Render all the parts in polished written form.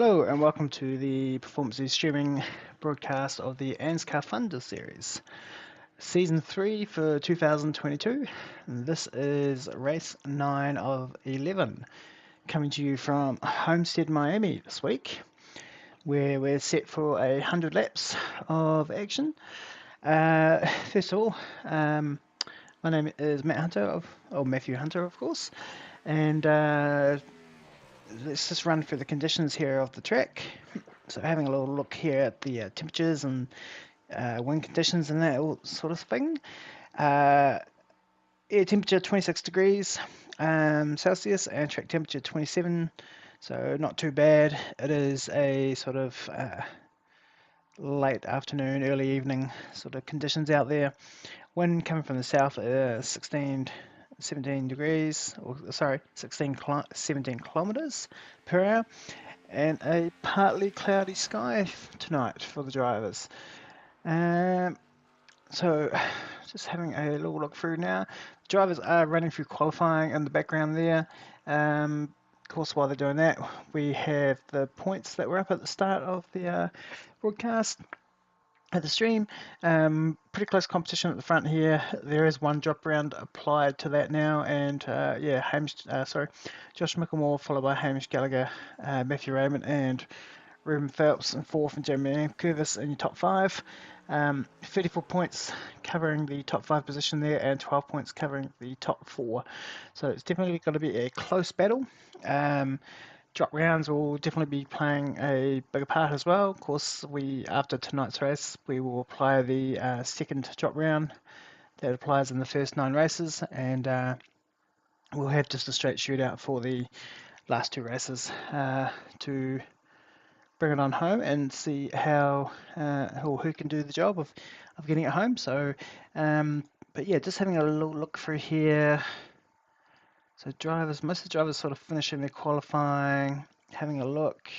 Hello and welcome to the performance streaming broadcast of the ANZCAR Funder series, Season 3 for 2022. This is race 9 of 11, coming to you from Homestead, Miami this week, where we're set for 100 laps of action. First of all, my name is Matthew Hunter, of course, and let's just run through the conditions here of the track. So having a little look here at the temperatures and wind conditions and that all sort of thing. Air temperature 26 degrees Celsius and track temperature 27, so not too bad. It is a sort of late afternoon, early evening sort of conditions out there. Wind coming from the south, 17 degrees, or sorry, 17 kilometers per hour, and a partly cloudy sky tonight for the drivers. So just having a little look through now. The drivers are running through qualifying in the background there. Of course, while they're doing that, we have the points that were up at the start of the broadcast at the stream. Pretty close competition at the front here. There is one drop round applied to that now, and Josh Micklemore followed by Hamish Gallagher, Matthew Raymond, and Ruben Phelps in fourth, and Jeremy Curvis in your top five. 34 points covering the top five position there, and 12 points covering the top four. So it's definitely going to be a close battle. Drop rounds will definitely be playing a bigger part as well. Of course, after tonight's race, we will apply the second drop round that applies in the first 9 races, and we'll have just a straight shootout for the last 2 races to bring it on home and see who can do the job of getting it home. So, but yeah, just having a little look through here. So most of the drivers sort of finishing their qualifying, having a look.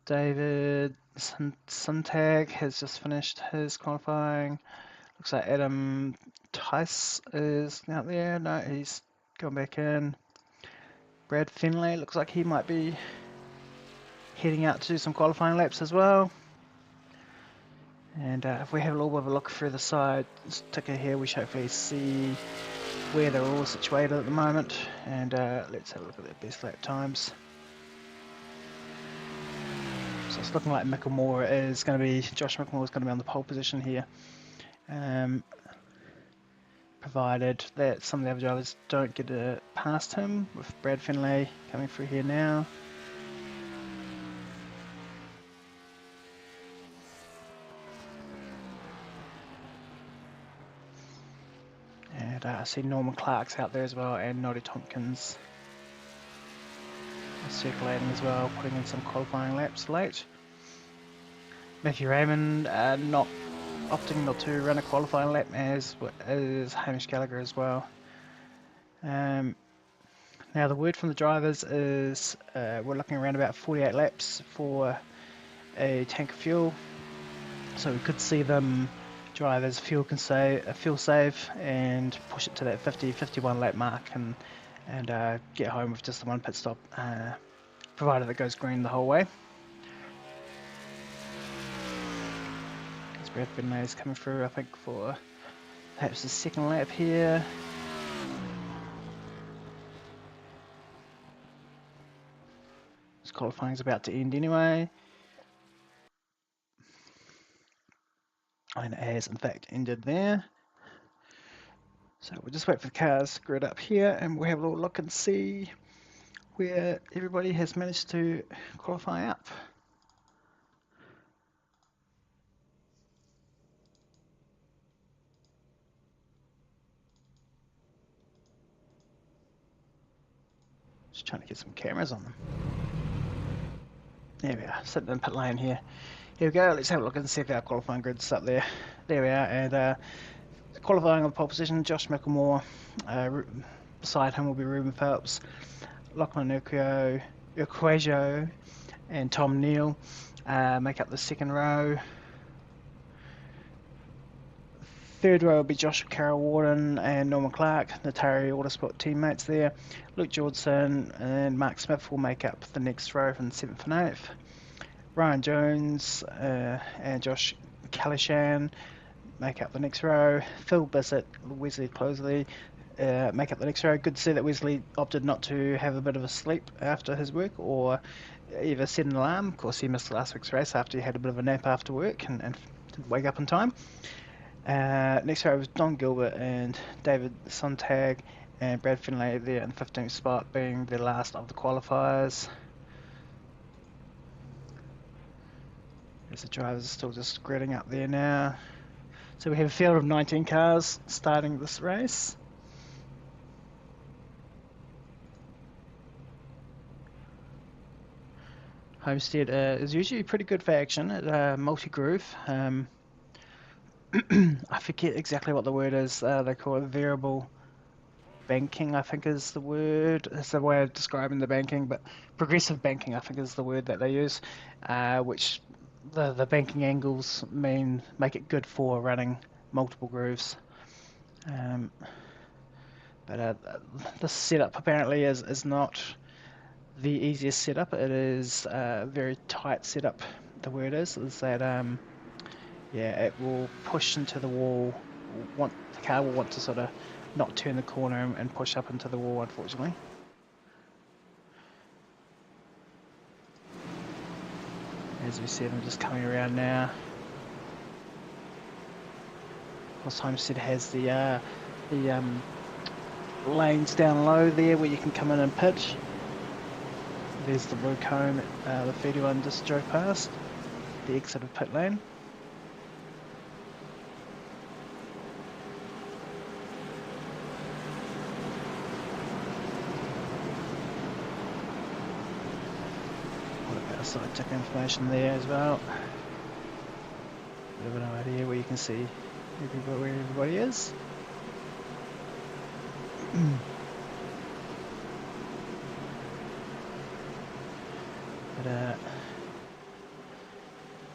David Suntag has just finished his qualifying. Looks like Adam Tice is out there. No, he's gone back in. Brad Finlay looks like he might be heading out to do some qualifying laps as well. And if we have a little bit of a look through the side ticker here, we should hopefully see where they're all situated at the moment. And let's have a look at their best lap times. So it's looking like Josh Micklemore is going to be on the pole position here. Provided that some of the other drivers don't get past him, with Brad Finlay coming through here now. And I see Norman Clark's out there as well, and Noddy Tompkins circulating as well, putting in some qualifying laps late. Matthew Raymond opting not to run a qualifying lap, as is Hamish Gallagher as well. Now the word from the drivers is we're looking around about 48 laps for a tank of fuel, so we could see them drivers fuel save and push it to that 51 lap mark and get home with just the one pit stop, provided it goes green the whole way. As Brad Finlay is coming through, I think, for perhaps the second lap here. This qualifying is about to end anyway. And it has in fact ended there. So we'll just wait for the cars to grid up here, and we'll have a little look and see where everybody has managed to qualify up. Just trying to get some cameras on them. There we are, sitting in pit lane here. Here we go, let's have a look and see if our qualifying grid's up there. There we are, and qualifying on the pole position, Josh Micklemore. Beside him will be Ruben Phelps, Lachlan Urquajo, and Tom Neal make up the second row. third row will be Joshua Carroll-Warden and Norman Clark, Natari Autosport teammates there. Luke Georgeson and Mark Smith will make up the next row from 7th and 8th. Ryan Jones and Josh Calishan make up the next row. Phil Bissett, Wesley Closley make up the next row. Good to see that Wesley opted not to have a bit of a sleep after his work or either set an alarm. Of course, he missed last week's race after he had a bit of a nap after work and didn't wake up in time. Next row was Don Gilbert and David Sontag and Brad Finlay there in the 15th spot, being the last of the qualifiers. As the drivers are still just gritting up there now. So we have a field of 19 cars starting this race. Homestead is usually pretty good for action at multi-groove. I forget exactly what the word is. They call it variable banking, I think is the word. It's the way of describing the banking, but progressive banking, I think, is the word that they use, which the banking angles make it good for running multiple grooves. But this setup apparently is not the easiest setup. It is a very tight setup. The word is that yeah, it will push into the wall. The car will want to sort of not turn the corner and push up into the wall, unfortunately. As we see them just coming around now. Of course, Homestead has the lanes down low there where you can come in and pitch. There's the blue cone, the 31 just drove past, the exit of pit lane. Side check information there as well. Bit of an idea where you can see where everybody is. But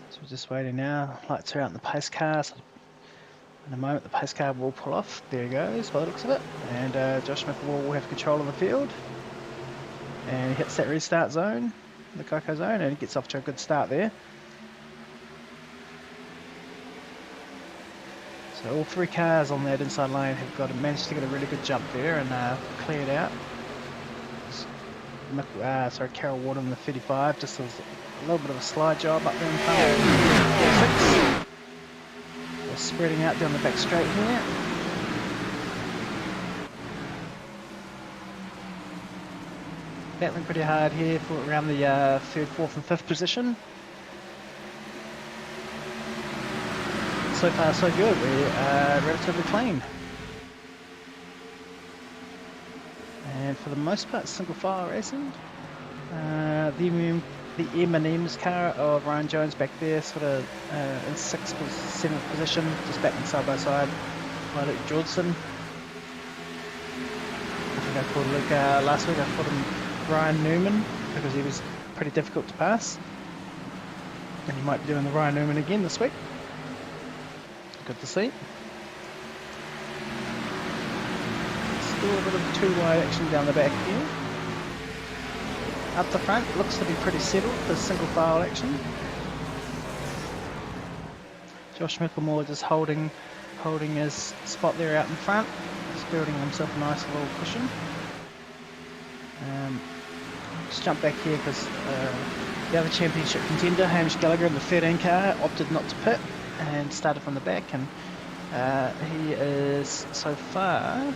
so we're just waiting now. Lights are out in the pace car. So in a moment the pace car will pull off. There he goes by the looks of it. And Josh Smith will have control of the field. And he hits that restart zone. The Coco zone, and he gets off to a good start there. So all three cars on that inside lane have managed to get a really good jump there and clear it out. Carroll-Warden, the 35, just does a little bit of a slide job up there in front. They're spreading out down the back straight here. Battling pretty hard here for around the 3rd, 4th and 5th position. So far so good, we're relatively clean. And for the most part, single file racing. The M&M's car of Ryan Jones back there, sort of in 6th, 7th position, just battling side by side by Luke Georgeson. I think I called Luke last week, I called him Ryan Newman because he was pretty difficult to pass, and he might be doing the Ryan Newman again this week. Good to see. Still a bit of too wide action down the back here. Up the front looks to be pretty settled for single file action. Josh Mickelmore just holding his spot there out in front, just building himself a nice little cushion. Just jump back here because the other championship contender, Hamish Gallagher in the 13 car, opted not to pit and started from the back, and he is so far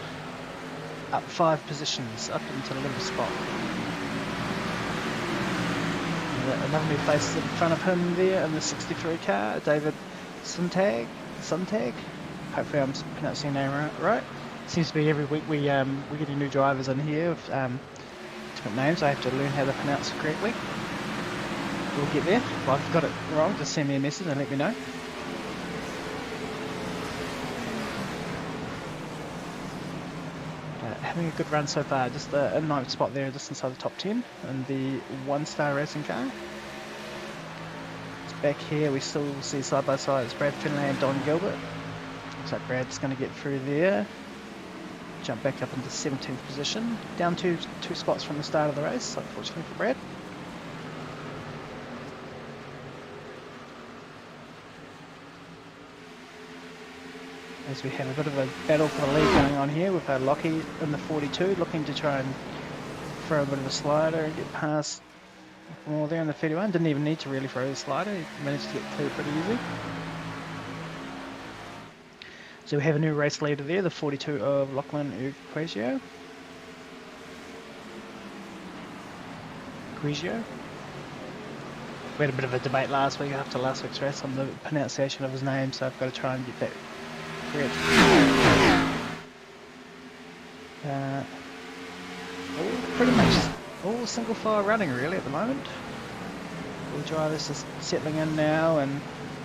up 5 positions, up into the 11th spot. And another new face in front of him there in the 63 car, David Sontag. Hopefully I'm pronouncing your name right. Seems to be every week we're getting new drivers in here with different names. I have to learn how to pronounce it correctly. We'll get there. If I've got it wrong, just send me a message and let me know. Having a good run so far, just a 9th spot there, just inside the top 10 in the 1-star racing car. It's back here, we still see side by side, it's Brad Finlay and Don Gilbert. looks like Brad's going to get through there. Jump back up into 17th position. Down two spots from the start of the race, unfortunately for Brad. As we have a bit of a battle for the lead going on here with Lockie in the 42, looking to try and throw a bit of a slider and get past more there in the 31. Didn't even need to really throw the slider, he managed to get clear pretty easy. So we have a new race leader there, the 42 of Lachlan Uquizio. We had a bit of a debate last week after last week's race on the pronunciation of his name, so I've got to try and get that correct. Pretty much all single file running really at the moment. The driver's just settling in now and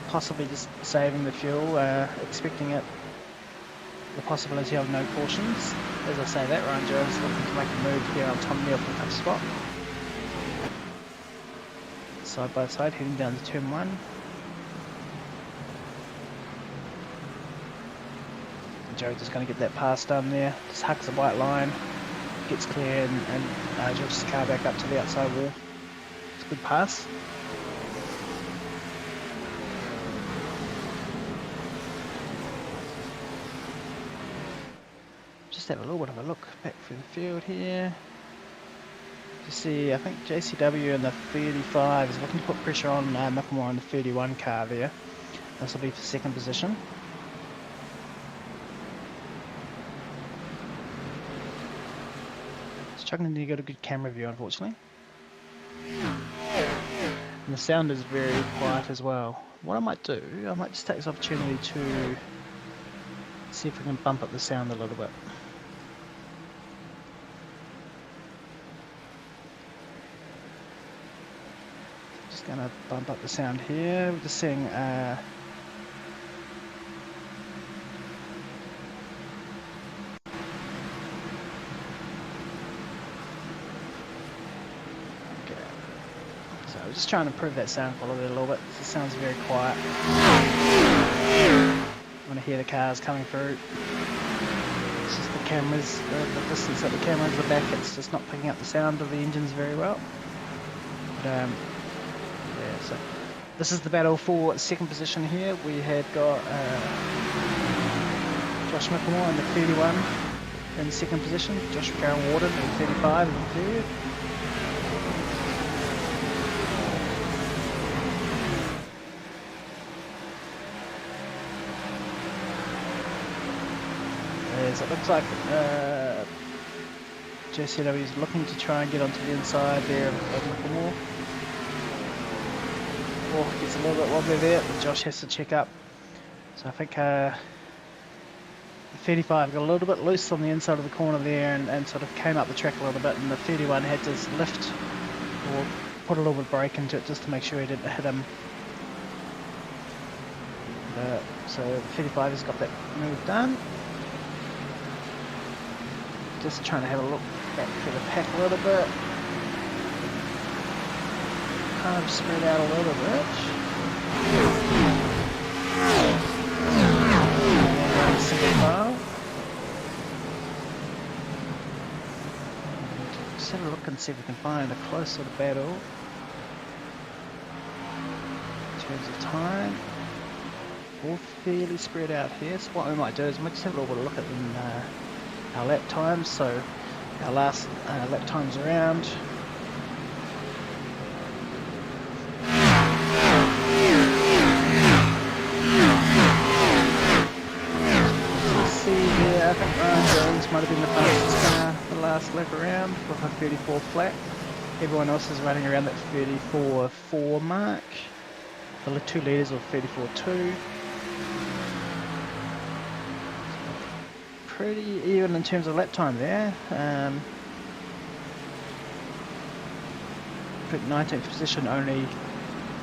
possibly just saving the fuel, expecting the possibility of no cautions. As I say that, Ryan Jones looking to make a move here on Tom Neal for the tough spot. Side by side, heading down to turn 1. Jones is going to get that pass done there, just hugs the white line, gets clear and drives his car back up to the outside wall. It's a good pass. Just have a little bit of a look back through the field here. You see, I think JCW in the 35 is looking to put pressure on Micklemore in the 31 car there. This will be for second position. Struggling to get a good camera view, unfortunately. And the sound is very quiet as well. What I might do, I might just take this opportunity to see if we can bump up the sound a little bit. Just going to bump up the sound here. We're just seeing I'm just trying to improve that sound quality a little bit. It sounds very quiet. When I hear the cars coming through, it's just the cameras, the distance that the cameras are back, it's just not picking up the sound of the engines very well. But, yeah, so this is the battle for second position here. We had got Josh Micklemore in the 31 in second position, Josh Warden in 35 in the third. It looks like JCW is looking to try and get onto the inside there of Micklemore. Oh, gets a little bit wobbly there, but Josh has to check up. So I think the 35 got a little bit loose on the inside of the corner there and sort of came up the track a little bit, and the 31 had to lift or put a little bit of brake into it just to make sure he didn't hit him. So the 35 has got that move done. Just trying to have a look back through the pack a little bit. Kind of spread out a little bit. And single file. Just have a look and see if we can find a close sort of battle. In terms of time. All fairly spread out here. So what we might do is we might just have a little bit of look at them. Our lap times, so our last lap times around. See here, I think Ryan Jones might have been the fastest car the last lap around with a 34 flat. Everyone else is running around that 34.4 mark. The 2 leaders of 34.2. Pretty even in terms of lap time there. 19th position, only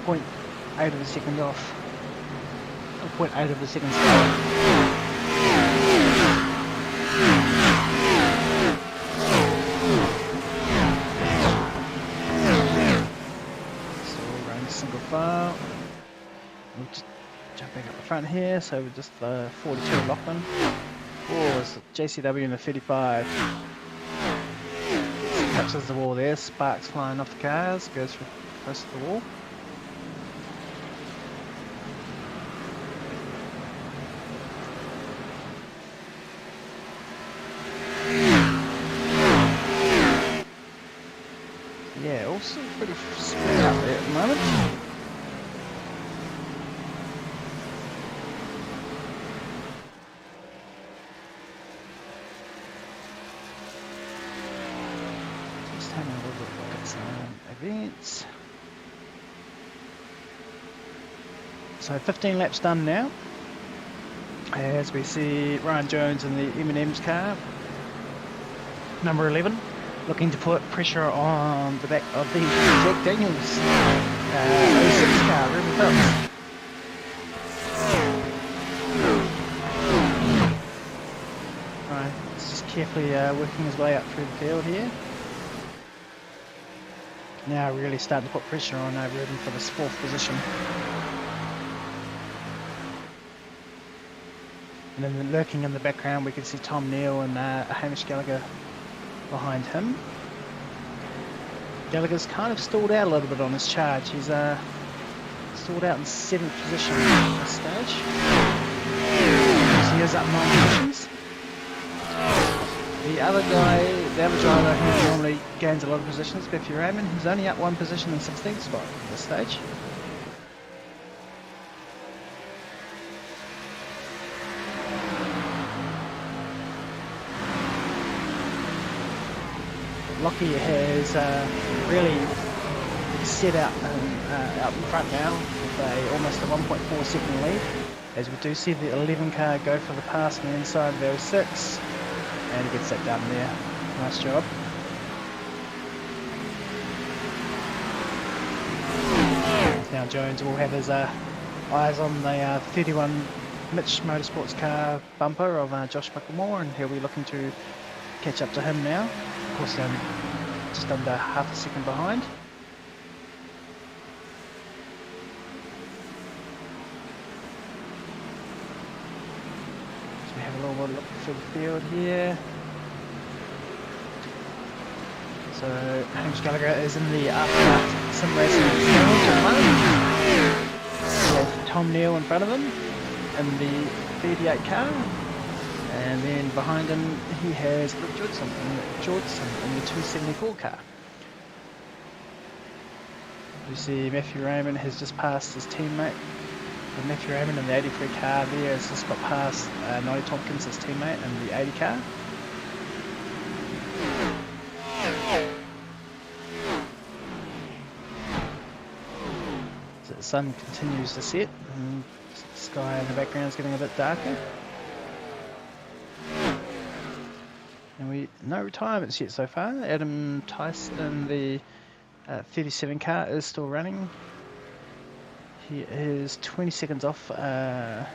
0.8 of a second off. 0.8 of a second slower. So we'll run single file. We'll just jump back up the front. front here, so we're just the 42 Lachlan. Oh, it's JCW in the 35. Touches the wall there, sparks flying off the cars, goes for close to the wall. Yeah, also pretty spread out there at the moment. Just having a little look at some events. So 15 laps done now. As we see Ryan Jones in the M&M's car, number 11. Looking to put pressure on the back of the Jack Daniels 06 car, Ruben Phelps. Right, he's just carefully working his way up through the field here. Now really starting to put pressure on Ruben for this 4th position. And then lurking in the background we can see Tom Neal and Hamish Gallagher behind him. Gallagher's kind of stalled out a little bit on his charge. He's stalled out in 7th position at this stage. So he is up 9 positions. The other driver who normally gains a lot of positions, Matthew Raymond, he's only up 1 position in 16th spot at this stage. Lockie has really set out in front now with almost a 1.4 second lead, as we do see the 11 car go for the pass on the inside of the 06, and he gets that done there. Nice job. Now Jones will have his eyes on the 31 Mitch Motorsports car bumper of Josh Bucklemore, and he'll be looking to catch up to him now. Of course, just under half a second behind. So we have a little more look through the field here. So Hamish Gallagher is in the aftermarket sim racing field. We have Tom Neal in front of him in the 38 car. And then behind him he has Luke Jordson in the 274 car. You see Matthew Raymond has just passed his teammate. And Matthew Raymond in the 83 car there has just got past Noddy Tompkins, his teammate, in the 80 car. So the sun continues to set and the sky in the background is getting a bit darker. And no retirements yet so far. Adam Tice in the 37 car is still running. He is 20 seconds off the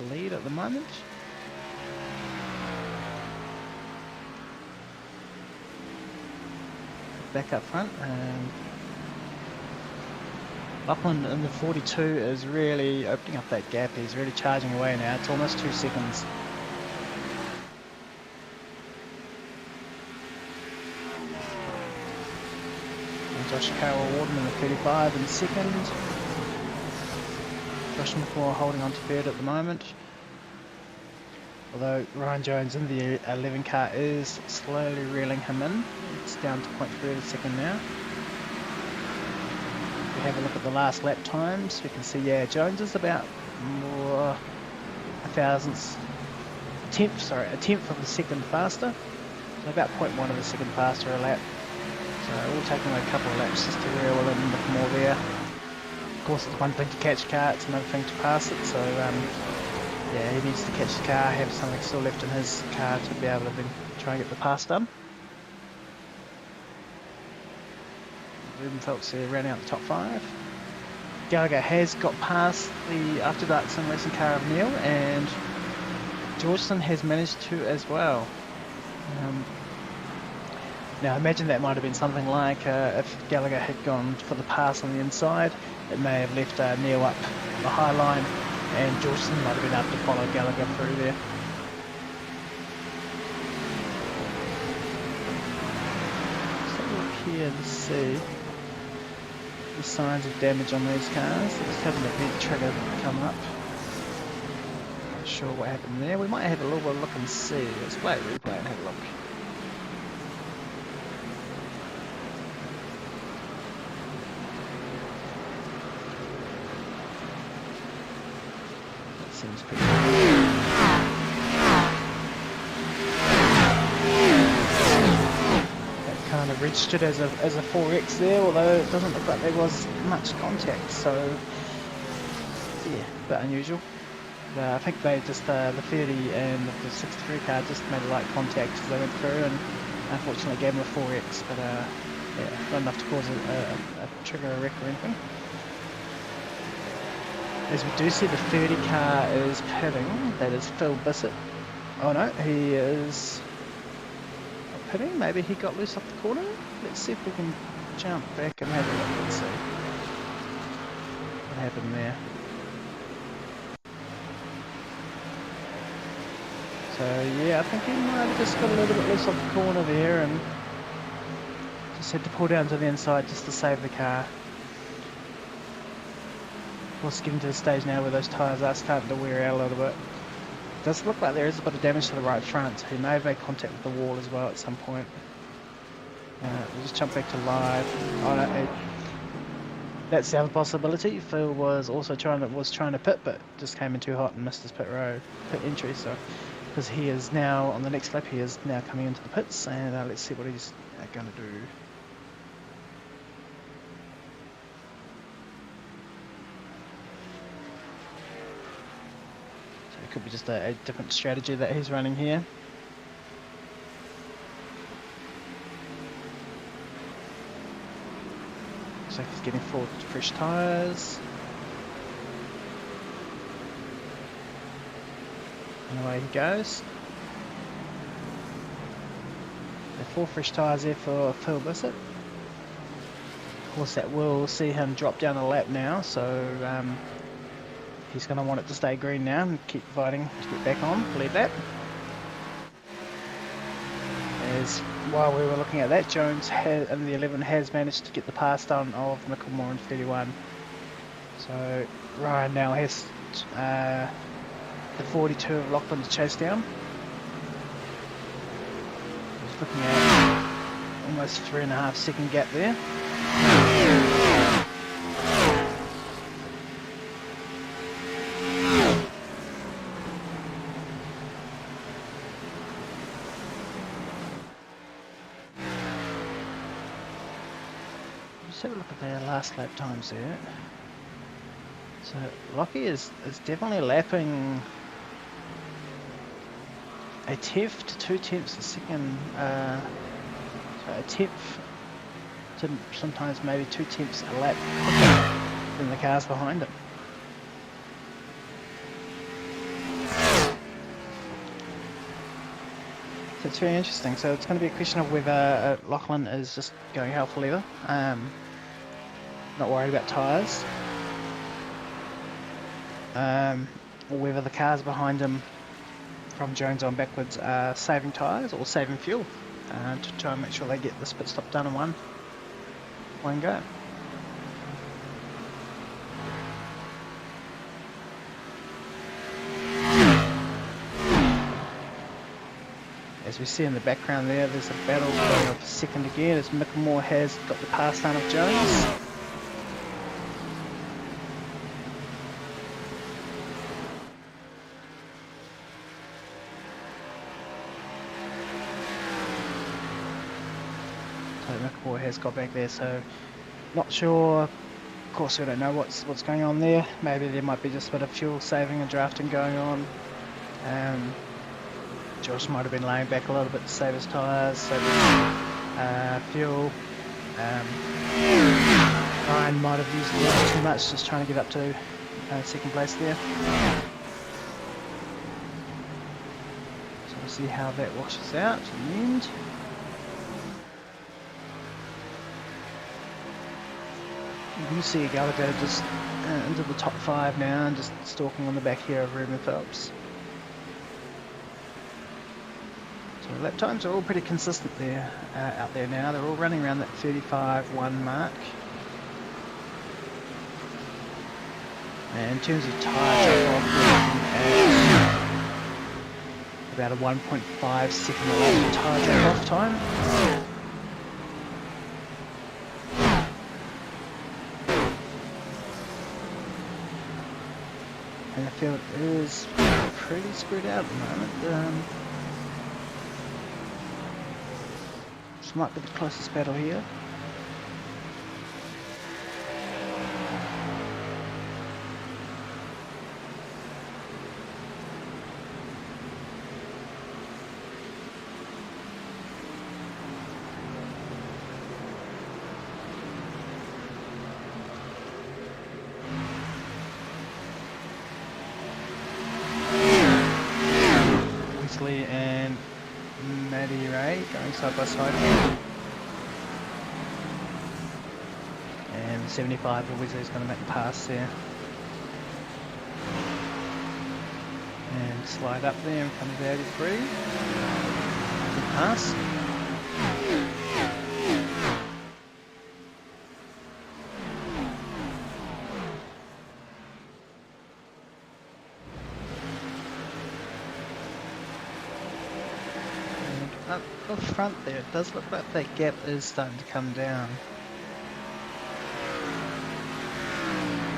lead at the moment. Back up front, and Lachlan in the 42 is really opening up that gap. He's really charging away now. It's almost 2 seconds. Josh Carroll-Warden in the 35 in second. Josh McClure holding on to third at the moment. Although Ryan Jones in the 11 car is slowly reeling him in. It's down to 0.3 second now. If we have a look at the last lap times, we can see, yeah, Jones is about a tenth of a second faster. So about 0.1 of a second faster a lap. So it will take him a couple of laps just to reel in a bit more there. Of course, it's one thing to catch a car, it's another thing to pass it. So yeah, he needs to catch the car, have something still left in his car to be able to then try and get the pass done. Ruben Phelps there rounding out the top 5. Gallagher has got past the After Dark Sim Racing car of Neil, and Georgeson has managed to as well. Now I imagine that might have been something like if Gallagher had gone for the pass on the inside, it may have left Neil up the high line and Georgeson might have been able to follow Gallagher through there. Let's have a look here to see the signs of damage on these cars. Let's have an event trigger come up. Not sure what happened there. We might have a little bit of look and see. Let's play a replay and have a look. That seems pretty good. Kind of registered as a 4X there, although it doesn't look like there was much contact, so yeah, a bit unusual. I think they just, the 30 and the 63 car just made a light contact as they went through, and unfortunately gave them a 4X, but yeah, not enough to cause a trigger a wreck or anything. As we do see the 30 car is pitting, that is Phil Bissett. Oh no, he is pitting. Maybe he got loose off the corner. Let's see if we can jump back and have a look and see what happened there. So yeah, I think he might have just got a little bit loose off the corner there and just had to pull down to the inside just to save the car. Of course, getting to the stage now where those tyres are starting to wear out a little bit. It does look like there is a bit of damage to the right front, so he may have made contact with the wall as well at some point. We'll just jump back to live. Oh, no, that's the other possibility. Phil was also trying to pit, but just came in too hot and missed his pit entry. So, because he is now on the next lap, he is now coming into the pits, and let's see what he's going to do. It could be just a different strategy that he's running here. Looks like he's getting forward to fresh tyres. And away he goes. So 4 fresh tyres there for Phil Bissett. Of course that will see him drop down a lap now, so he's going to want it to stay green now and keep fighting to get back on, lead lap. As while we were looking at that, Jones in the 11 has managed to get the pass done of Micklemore in 31. So Ryan now has the 42 of Lachlan to chase down. He's looking at almost 3.5 second gap there. Let's have a look at their last lap times there. So Lockie is definitely lapping a tenth to 2 tenths a second, so a tenth to sometimes maybe 2 tenths a lap quicker than the cars behind it. So it's very interesting. So it's going to be a question of whether Lachlan is just going hell for leather, not worried about tyres, or whether the cars behind him from Jones on backwards are saving tyres or saving fuel to try and make sure they get this pit stop done in one go. As we see in the background there's a battle going on for second again as Micklemore has got the pass down of Jones. Micklemore has got back there, so not sure. Of course, we don't know what's going on there. Maybe there might be just a bit of fuel saving and drafting going on. Josh might have been laying back a little bit to save his tyres, save his fuel. Ryan might have used a little too much, just trying to get up to second place there. So we'll see how that washes out in the end. You can see Gallagher just into the top 5 now and just stalking on the back here of Ruben Phelps. So lap times are all pretty consistent there out there now. They're all running around that 35.1 mark. And in terms of tyre drop off, we're looking at about a 1.5 second lap tyre drop off time. And the field is pretty spread out at the moment. This might be the closest battle here. And Maddie Ray going side by side here. And 75 for Weasley's going to make the pass there. And slide up there in front of the 83. Good pass. Up front there, it does look like that gap is starting to come down.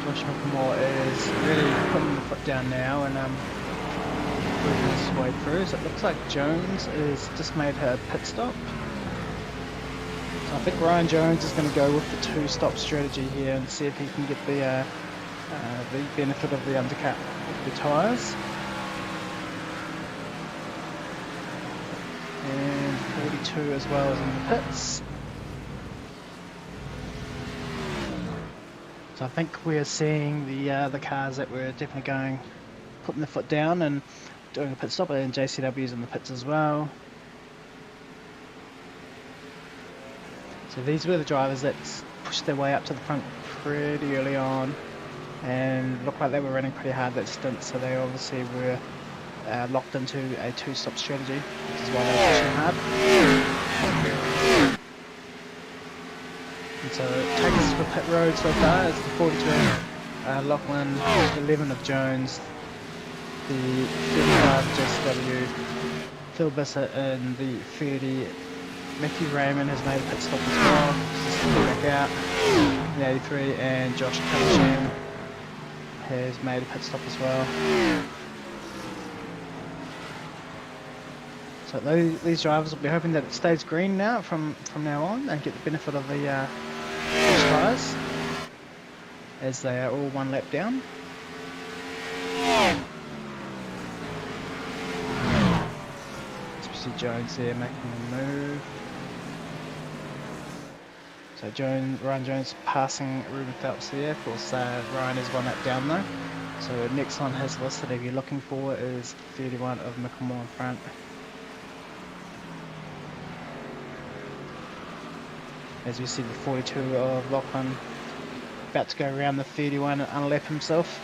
Josh McLemore is really putting the foot down now and moving his way through. So it looks like Jones has just made her pit stop. So I think Ryan Jones is going to go with the 2-stop strategy here and see if he can get the benefit of the undercut with the tyres. And 42 as well as in the pits. So I think we're seeing the cars that were definitely putting the foot down and doing a pit stop, and JCW's in the pits as well. So these were the drivers that pushed their way up to the front pretty early on and looked like they were running pretty hard that stint, so they obviously were locked into a 2-stop strategy, which is why they were pushing hard. And so take us to the pit road so far is the 42 Lachlan, 11 of Jones, the 35 JCW, Phil Bissett in the 30. Matthew Raymond has made a pit stop as well, just to back out, the 83, and Josh Cunningham has made a pit stop as well. So these drivers will be hoping that it stays green now from now on and get the benefit of the tyres as they are all 1 lap down. Especially Jones there making a move. So Ryan Jones passing Ruben Phelps there. Of course, Ryan is 1 lap down though. So next on his list that if you're looking for is 31 of Mickelmore in front. As we see the 42 of Lachlan about to go around the 31 and unlap himself.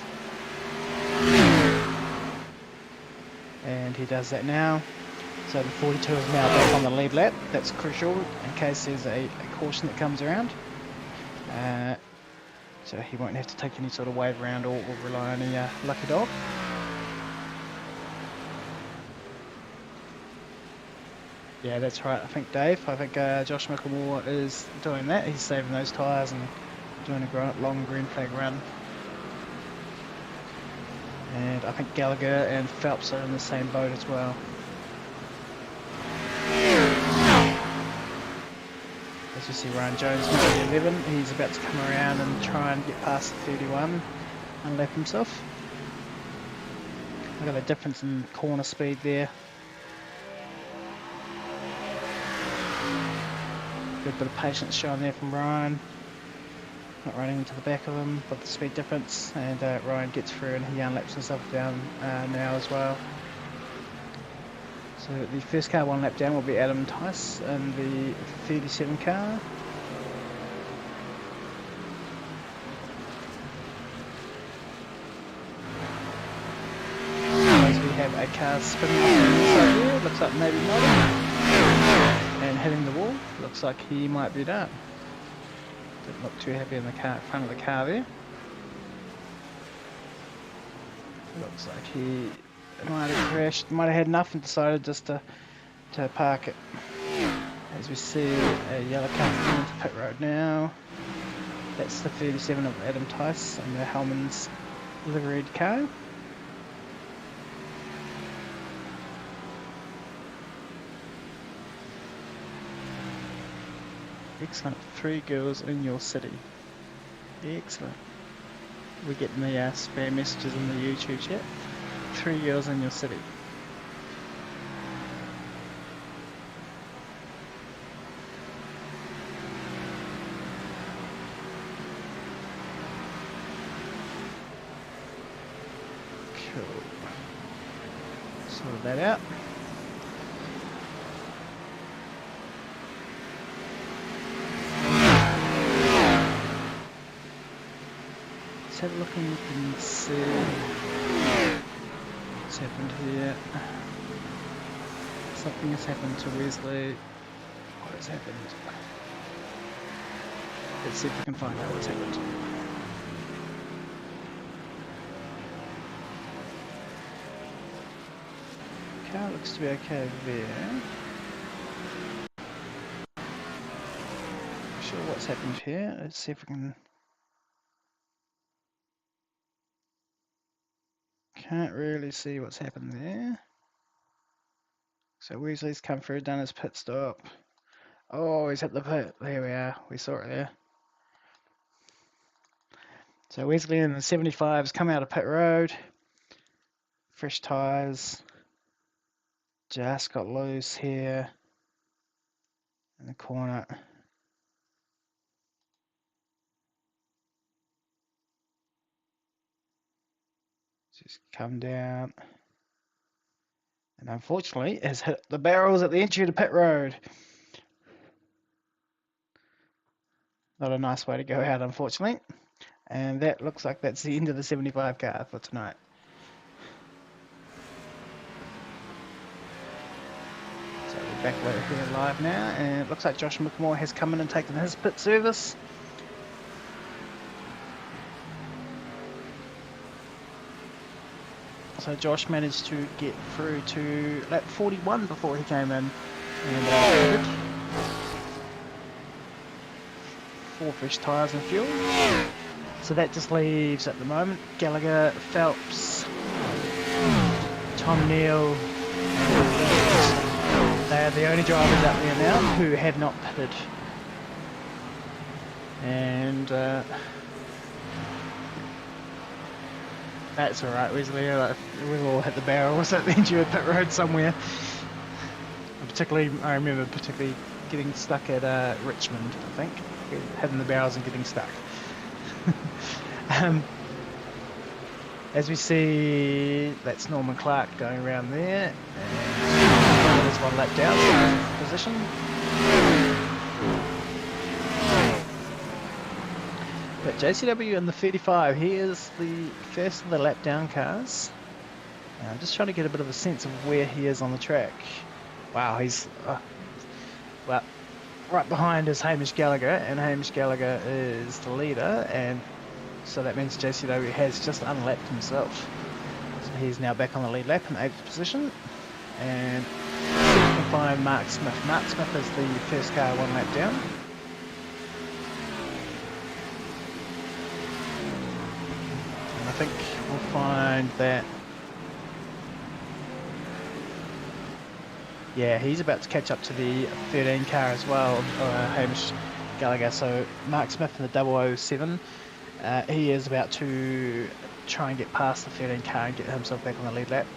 And he does that now. So the 42 is now back on the lead lap. That's crucial in case there's a caution that comes around. So he won't have to take any sort of wave around or rely on any lucky dog. Yeah, that's right. I think Dave. I think Josh Mickelmore is doing that. He's saving those tyres and doing a long green flag run. And I think Gallagher and Phelps are in the same boat as well. As you see Ryan Jones with the 11, he's about to come around and try and get past the 31 and lap himself. Look at the difference in corner speed there. Good bit of patience shown there from Ryan. Not running into the back of him, but the speed difference, and Ryan gets through and he unlaps himself down now as well. So the first car 1 lap down will be Adam Tice in the 37 car. car spinning off the inside there, looks like maybe not. And hitting the wall, looks like he might be down. Didn't look too happy in the car, front of the car there. Looks like he might have crashed, might have had enough and decided just to park it. As we see a yellow car coming into pit road now. That's the 37 of Adam Tice and the Hellman's liveried car. Excellent. 3 girls in your city. Excellent. We're getting the spam messages in the YouTube chat. 3 girls in your city. Cool. Sort that out. Let's have a look and you can see what's happened here. Something has happened to Wesley. What has happened? Let's see if we can find out what's happened. Car looks to be okay there. Not sure what's happened here. Let's see if we can. Can't really see what's happened there. So Weasley's come through, done his pit stop. Oh, he's hit the pit. There we are. We saw it there. So Wesley in the 75's come out of pit road. Fresh tyres. Just got loose here in the corner. Just come down. And unfortunately has hit the barrels at the entry to pit road. Not a nice way to go out, unfortunately. And that looks like that's the end of the 75 car for tonight. So we're back here live now, and it looks like Josh McMore has come in and taken his pit service. So Josh managed to get through to lap 41 before he came in and 4 fresh tyres and fuel. So that just leaves at the moment Gallagher, Phelps, Tom Neal. They are the only drivers out there now who have not pitted. And that's alright, Wesley. We've all hit the barrels at the end of pit road somewhere. And I remember particularly getting stuck at Richmond, I think. Hitting the barrels and getting stuck. As we see, that's Norman Clark going around there. And there's 1 lap down position. But JCW in the 35, he is the first of the lap down cars. I'm just trying to get a bit of a sense of where he is on the track. Wow, he's well, right behind is Hamish Gallagher, and Hamish Gallagher is the leader, and so that means JCW has just unlapped himself. So he's now back on the lead lap in 8th position, and we can find Mark Smith. Mark Smith is the first car 1 lap down. And I think we'll find that, yeah, he's about to catch up to the 13 car as well, Hamish Gallagher. So Mark Smith in the 007, he is about to try and get past the 13 car and get himself back on the lead lap.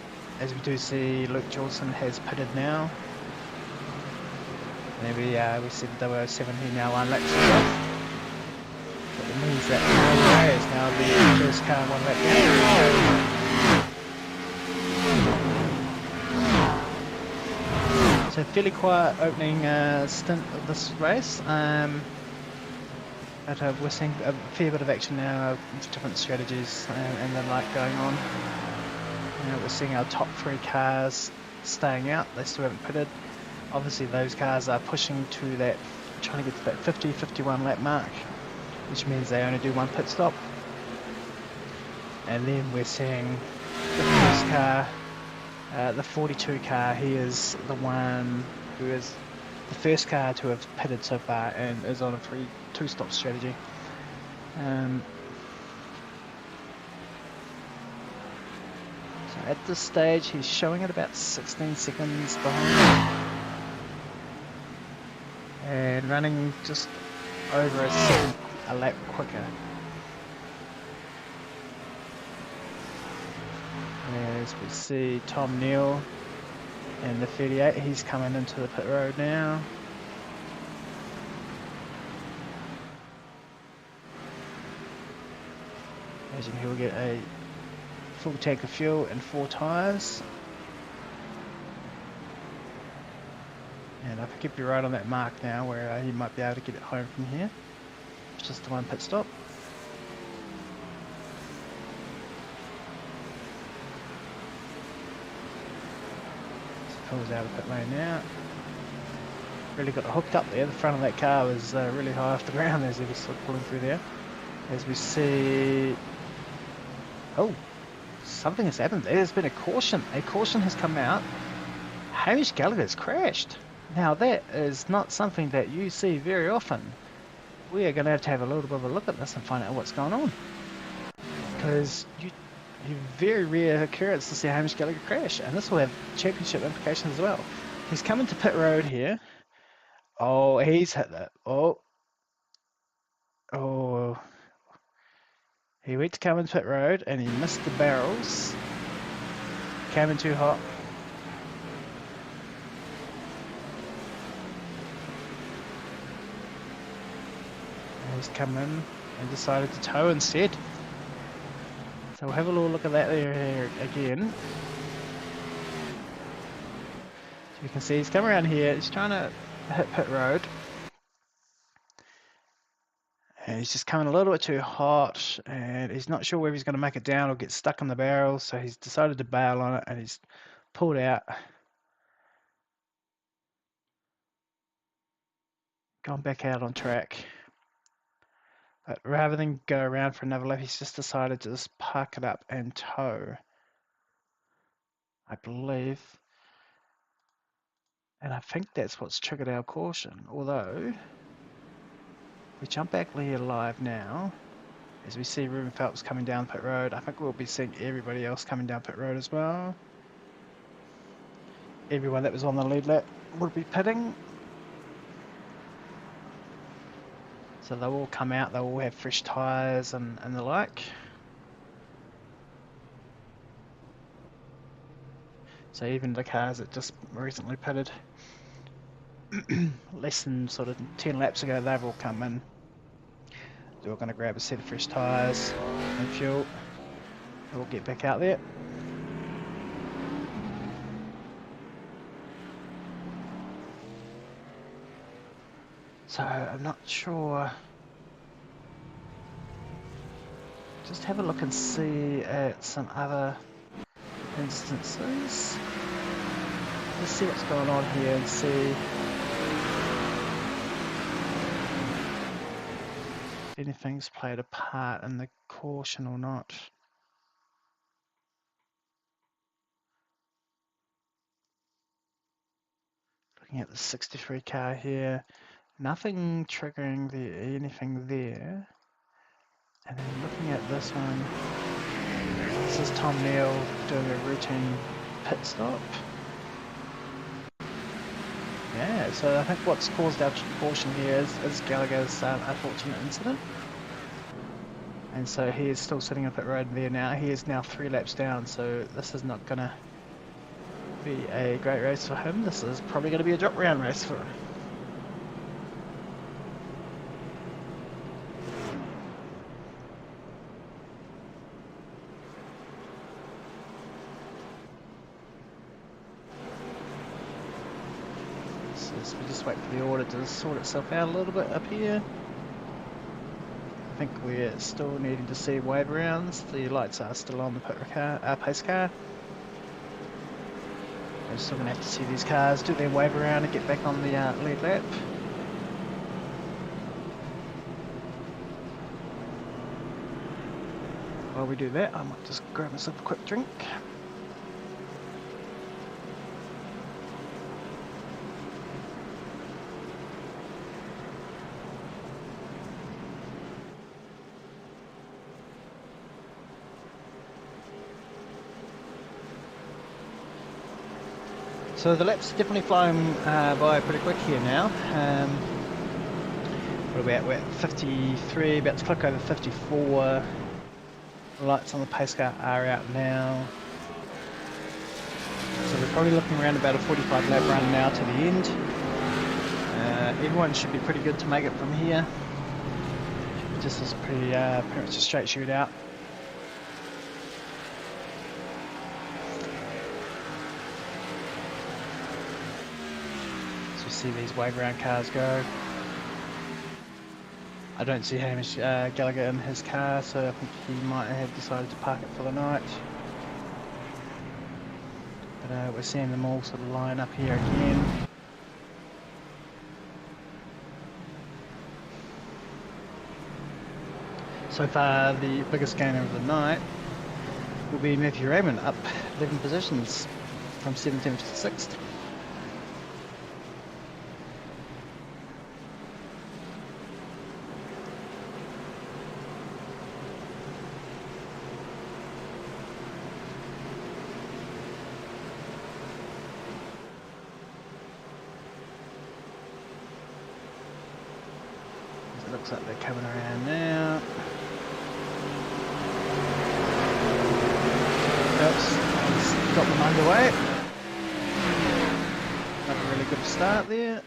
As we do see, Luke Johnson has pitted now. And there we see the 007 here now unlaps himself. But it means that Ray is now the first car 1 lap down. So fairly quiet opening stint of this race. But we're seeing a fair bit of action now, different strategies and the like going on. We're seeing our top 3 cars staying out. They still haven't pitted. Obviously those cars are pushing to that, trying to get to that 50-51 lap mark, which means they only do 1 pit stop. And then we're seeing the first car, the 42 car. He is the one who is the first car to have pitted so far and is on a 2-stop strategy. So at this stage he's showing at about 16 seconds behind and running just over a second a lap quicker. As we see Tom Neal and the 38, he's coming into the pit road now. Imagine he'll get a full tank of fuel and 4 tyres. And I think he'd be right on that mark now where he might be able to get it home from here. It's just the 1 pit stop. Pulls out of pit lane now. Really got hooked up there. The front of that car was really high off the ground as he was sort of pulling through there. As we see, oh, something has happened. There's been a caution. A caution has come out. Hamish Gallagher's crashed. Now that is not something that you see very often. We are going to have a little bit of a look at this and find out what's going on. Because you very rare occurrence to see Hamish Gallagher crash, and this will have championship implications as well. He's coming to pit road here. Oh, he's hit that. Oh. He went to come into pit road and he missed the barrels. Came in too hot. And he's come in and decided to tow instead. So we'll have a little look at that there again. So you can see he's come around here, he's trying to hit pit road. And he's just coming a little bit too hot and he's not sure whether he's going to make it down or get stuck in the barrel. So he's decided to bail on it and he's pulled out. Gone back out on track. But rather than go around for another lap, he's just decided to just park it up and tow, I believe. And I think that's what's triggered our caution. Although, we jump back here live now, as we see Ruben Phelps coming down pit road. I think we'll be seeing everybody else coming down pit road as well. Everyone that was on the lead lap would be pitting. So they'll all come out, they'll all have fresh tyres and the like. So even the cars that just recently pitted less than sort of 10 laps ago, they've all come in. They're all going to grab a set of fresh tyres and fuel. They'll get back out there. So I'm not sure. Just have a look and see at some other instances. Let's see what's going on here and see if anything's played a part in the caution or not. Looking at the 63 car here. Nothing triggering anything there. And then looking at this one, this is Tom Neal doing a routine pit stop. Yeah, so I think what's caused our caution here is Gallagher's unfortunate incident. And so he is still sitting on pit road there now. He is now 3 laps down, so this is not going to be a great race for him. This is probably going to be a drop round race for him. So we just wait for the order to sort itself out a little bit up here. I think we're still needing to see wave rounds. The lights are still on the pace car. We're still going to have to see these cars do their wave around and get back on the lead lap. While we do that, I might just grab myself a quick drink. So the lap's definitely flying by pretty quick here now. We're at 53, about to click over 54. The lights on the pace car are out now. So we're probably looking around about a 45 lap run now to the end. Everyone should be pretty good to make it from here. Just as pretty much a straight shootout. See these wave around cars go. I don't see Hamish Gallagher in his car, so I think he might have decided to park it for the night. But we're seeing them all sort of line up here again. So far, the biggest gainer of the night will be Matthew Raymond, up 11 positions from 17th to 6th. Looks like they're coming around now. Oops, he's got them underway. Not a really good start there.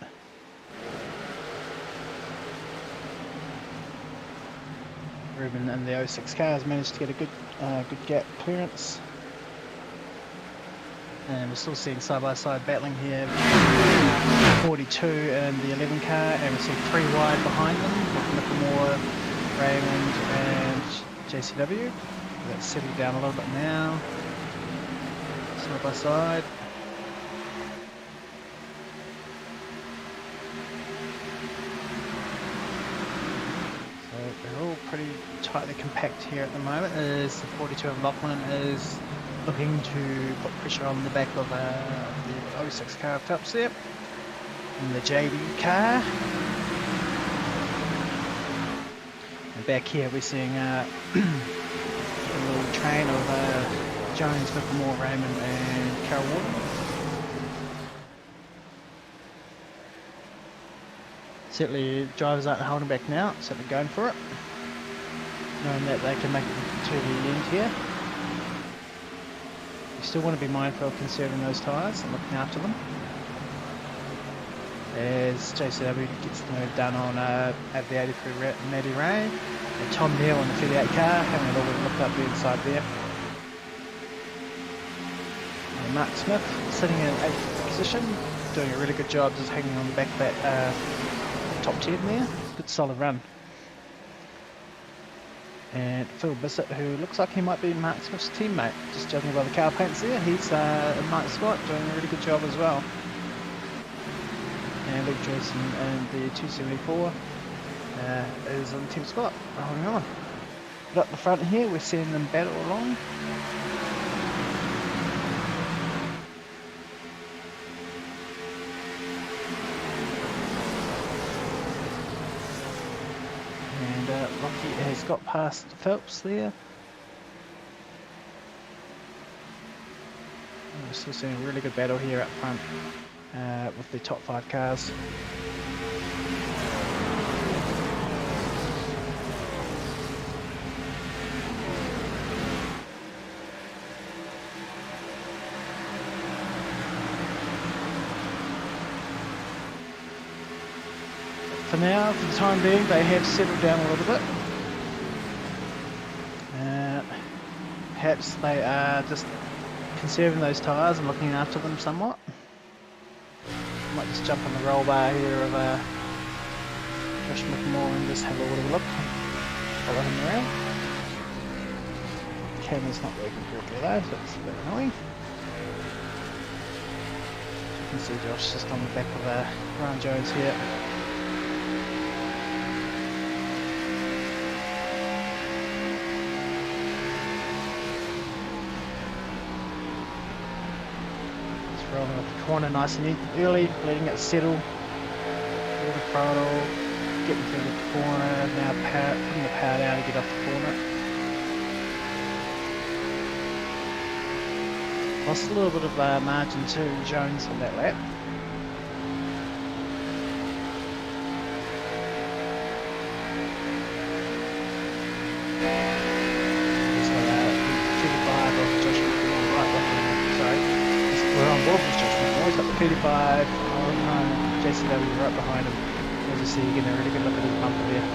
Ruben and the 06 cars managed to get a good gap clearance. And we're still seeing side-by-side battling here. 42 and the 11 car, and we see 3 wide behind them. Moore, Raymond and JCW. That's settled down a little bit now. Side by side. So they're all pretty tightly compact here at the moment, as the 42 of Lachlan is looking to put pressure on the back of the 06 car of Phelps there. And the JD car. And back here we're seeing a little train of Jones, Moore, Raymond and Carol Warden. Certainly drivers aren't holding back now, certainly going for it. Knowing that they can make it to the end here. You still want to be mindful of conserving those tyres and looking after them. As JCW gets the move done on at the 83 Maddie Ray, and Tom Neal on the 38 car, having a little look up the inside there. And Mark Smith sitting in 8th position, doing a really good job just hanging on the back of that top 10 there. Good solid run. And Phil Bissett, who looks like he might be Mark Smith's teammate, just judging by the car paints there. He's in ninth spot, doing a really good job as well. And Luke Joyson in the 274 is on the 10th spot, holding on. But up the front here, we're seeing them battle along. And Rocky has got past Phelps there. And we're still seeing a really good battle here up front. With the top 5 cars. For now, for the time being, they have settled down a little bit. Perhaps they are just conserving those tyres and looking after them somewhat. Might just jump on the roll bar here of Josh McMorran and just have a little look, follow him around. The camera's not working correctly though, so it's a bit annoying. can see Josh just on the back of Ryan Jones here. Just rolling off the corner nice and early, letting it settle. With the throttle, getting through the corner, now putting the power down to get off the corner. Lost a little bit of margin to Jones on that lap. He's got 35 off Josh McMorrow right behind him. Sorry, we're on board with Josh McMorrow. He's got the 35 on JCW right behind him. As you see, you're getting a really good look at his bumper there.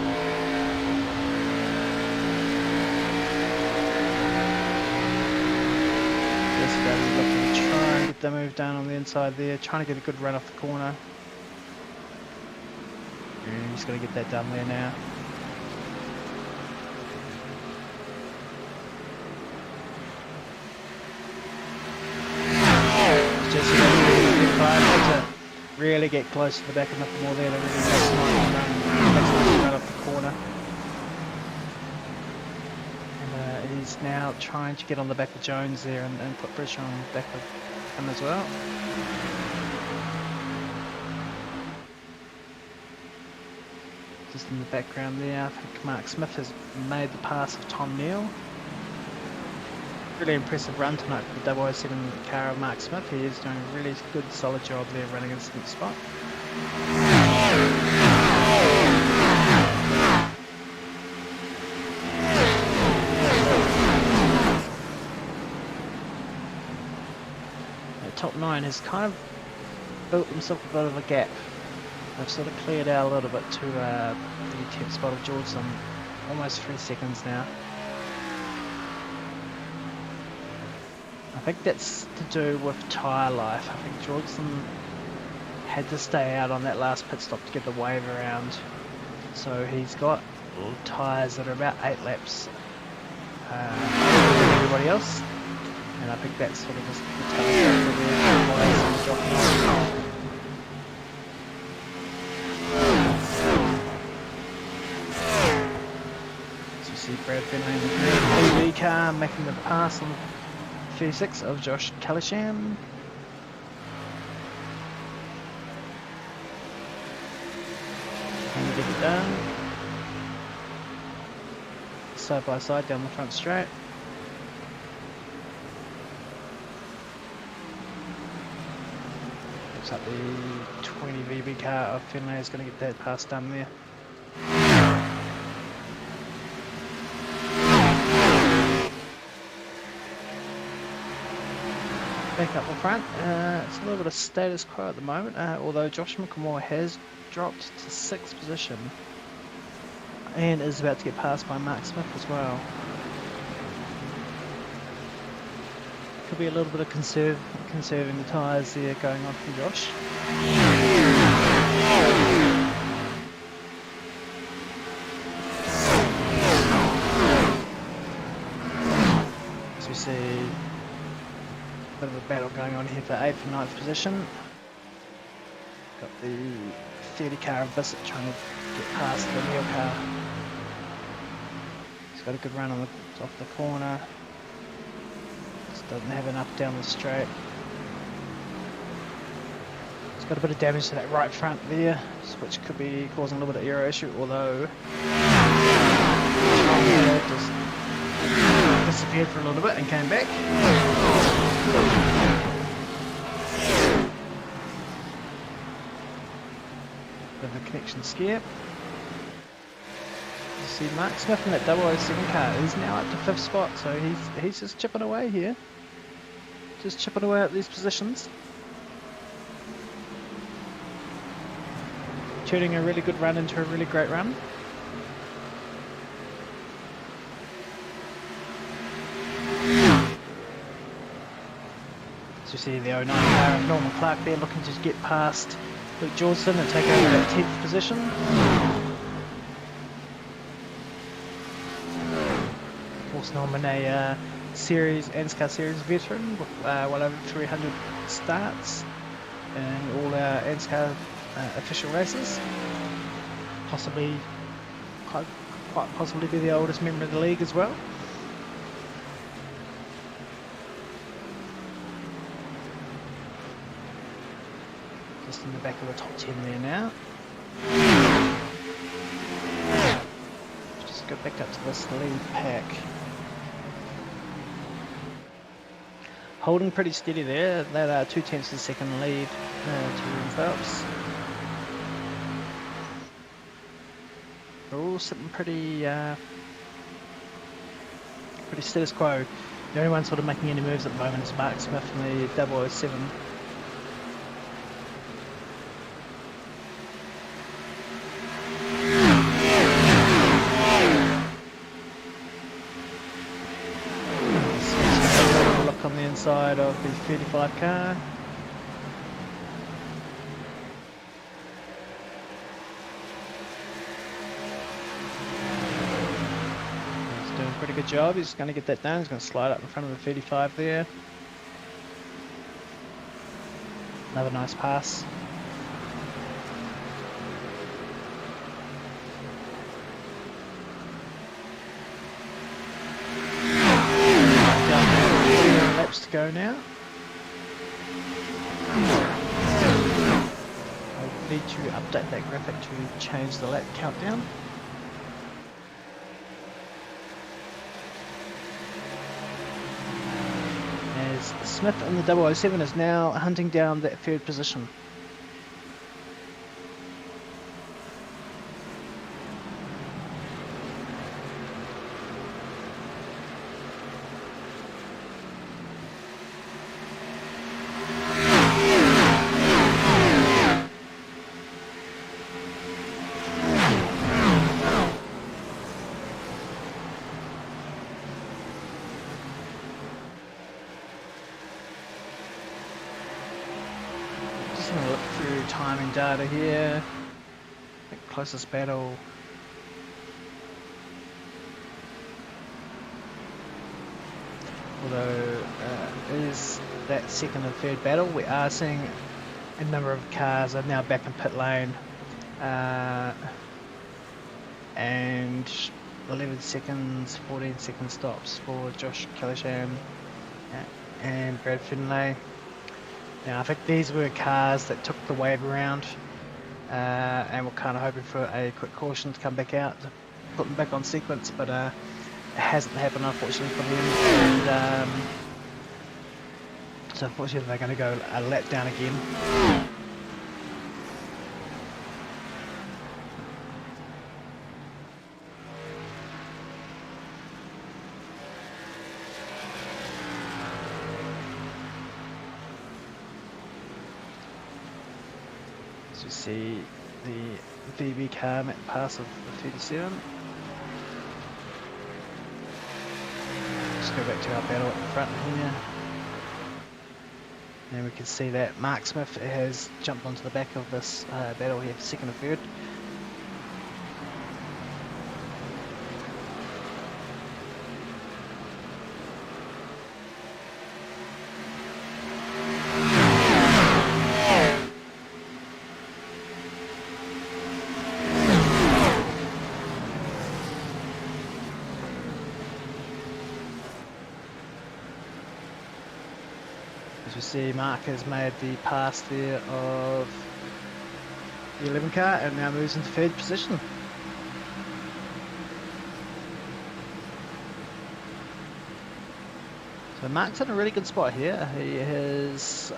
Looking to try and get the move down on the inside there, trying to get a good run off the corner. And he's going to get that done there now. Just really get close to the back of McMorrow there to really maximize run off the corner. He's now trying to get on the back of Jones there and put pressure on the back of him as well. Just in the background there, I think Mark Smith has made the pass of Tom Neal. Really impressive run tonight for the 007 car of Mark Smith. He is doing a really good solid job there running in the second spot. Top 9 has kind of built himself a bit of a gap. They've sort of cleared out a little bit to the 10th spot of Georgeson, almost 3 seconds now. I think that's to do with tyre life. I think Georgeson had to stay out on that last pit stop to get the wave around. So he's got tyres that are about 8 laps than everybody else. And I think that's sort of just the telling So you see Brad Finlay in the EV car making the pass on 36 of Josh Callisham. And get it done. Side by side down the front straight. Looks like the 20 VB car of Finlay is going to get that pass done there. Back up the front, it's a little bit of status quo at the moment, although Josh McMorrow has dropped to 6th position and is about to get passed by Mark Smith as well. Could be a little bit of conserving the tyres there going on from Josh. As we see, a bit of a battle going on here for 8th and 9th position. Got the 30 car of Bissett trying to get past the Neal car. He's got a good run on off the corner. Just doesn't have enough down the straight. He's got a bit of damage to that right front there, which could be causing a little bit of aero issue, although just disappeared for a little bit and came back. Bit of a connection scare. You see Mark Smith in that 007 car is now up to 5th spot, so he's just chipping away here. Just chipping away at these positions. Turning a really good run into a really great run. So you see the 09 car of Norman Clark there looking to get past Luke Georgeson and take over that 10th position. Of course, Norman a ANZCAR series veteran with well over 300 starts. in all our ANZCAR official races. Possibly, quite possibly be the oldest member of the league as well. Just in the back of the top 10 there now. Just go back up to this lead pack. Holding pretty steady there. That are 2/10 of a second lead to Ruben Phelps. They're all sitting pretty status quo. The only one sort of making any moves at the moment is Mark Smith in the 007. Look on the inside of the 35 car. Pretty good job. He's going to get that done. He's going to slide up in front of the 35 there. Another nice pass. Laps to go now. I need to update that graphic to change the lap countdown. Smith in the 007 is now hunting down that third position. Look through timing data here. I think closest battle. Although is that second and third battle, we are seeing a number of cars are now back in pit lane, and 11 seconds, 14 second stops for Josh Kellisham and Brad Finlay. Now I think these were cars that took the wave around and were kind of hoping for a quick caution to come back out to put them back on sequence, but it hasn't happened unfortunately for them, and so unfortunately they're going to go a lap down again. As you see the VB car at pass of the 37. Just go back to our battle at the front here. And we can see that Mark Smith has jumped onto the back of this battle here for second and third. As you see, Mark has made the pass there of the 11 car and now moves into third position. So Mark's in a really good spot here. He has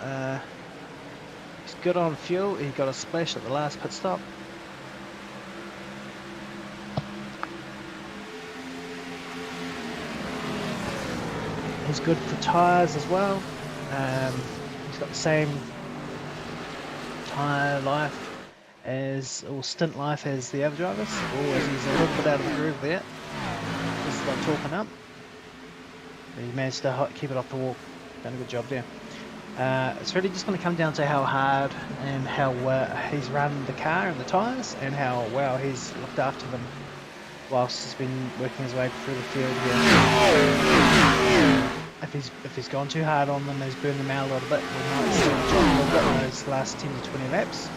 he's good on fuel. He got a splash at the last pit stop. He's good for tyres as well. He's got the same tyre life as, or stint life as the other drivers. Or he's a little bit out of the groove there. Just like talking up. But he managed to keep it off the wall. Done a good job there. It's really just going to come down to how hard and how he's run the car and the tyres, and how well he's looked after them whilst he's been working his way through the field here. if he's gone too hard on them, he's burned them out a little bit. We might see him drop a little bit in those last 10 to 20 laps.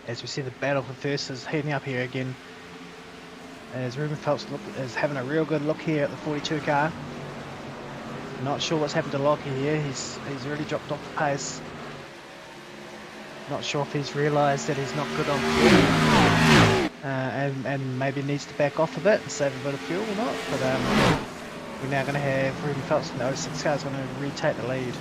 As we see, the battle for first is heating up here again. As Ruben Phelps is having a real good look here at the 42 car. Not sure what's happened to Lockie here. He's really dropped off the pace. Not sure if he's realised that he's not good on fuel, and maybe needs to back off a bit and save a bit of fuel or not. But we're now going to have Ruben Phelps from the 06 car is going to retake the lead.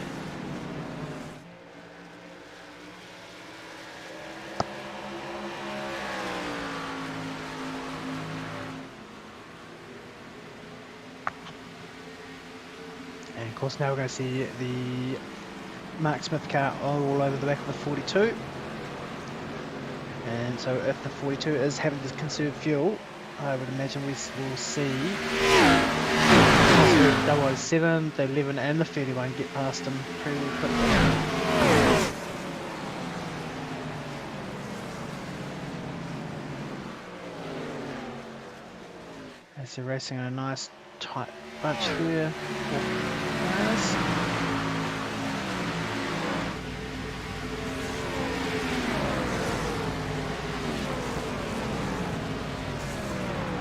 And of course now we're going to see the Mark Smith car all over the back of the 42. And so if the 42 is having to conserve fuel, I would imagine we will see 007, the 11 and the 31 get past him pretty quickly. As they're racing in a nice tight bunch there.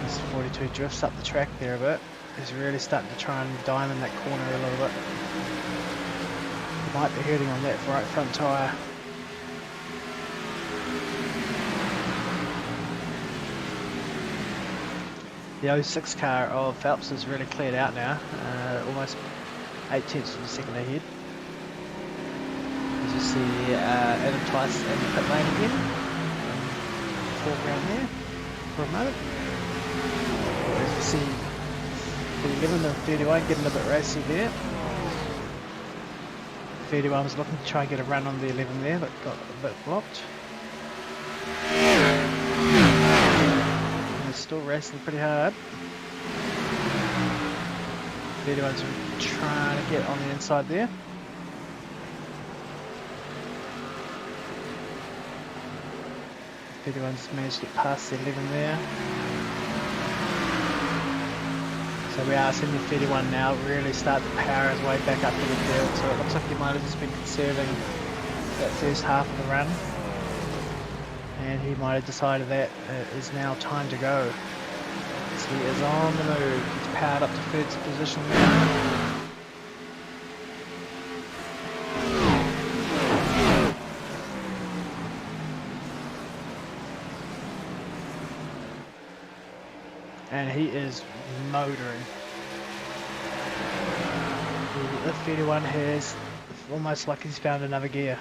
This 42 drifts up the track there a bit. He's really starting to try and diamond that corner a little bit. He might be hurting on that right front tyre. The 06 car of Phelps is really cleared out now, almost 8 tenths of a second ahead. As you see Adam Tice in the pit lane again, foreground there for a moment. As you see the 11 and 31 getting a bit racy there. 31 was looking to try and get a run on the 11 there, but got a bit blocked. Still racing pretty hard. 31's trying to get on the inside there. 31's managed to get past the 11 there. So we are seeing the 31 now really start to power his way back up to the field. So it looks like he might have just been conserving that first half of the run. And he might have decided that it is now time to go. So he is on the move. He's powered up to third position now. And he is motoring. The 31 has almost like he's found another gear.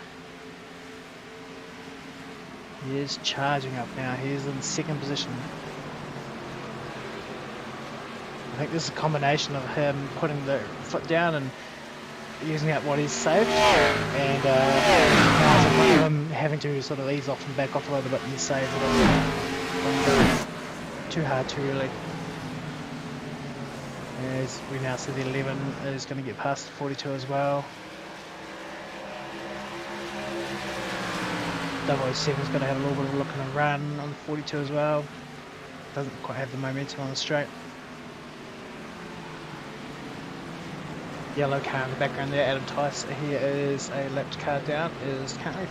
He is charging up now. He is in second position. I think this is a combination of him putting the foot down and using up what he's saved, and now him having to sort of ease off and back off a little bit and save it from too hard too early. As we now see the 11 is going to get past the 42 as well. 007 is going to have a little bit of a look and a run on the 42 as well. Doesn't quite have the momentum on the straight. Yellow car in the background there, Adam Tice. He is a lapped car down, is currently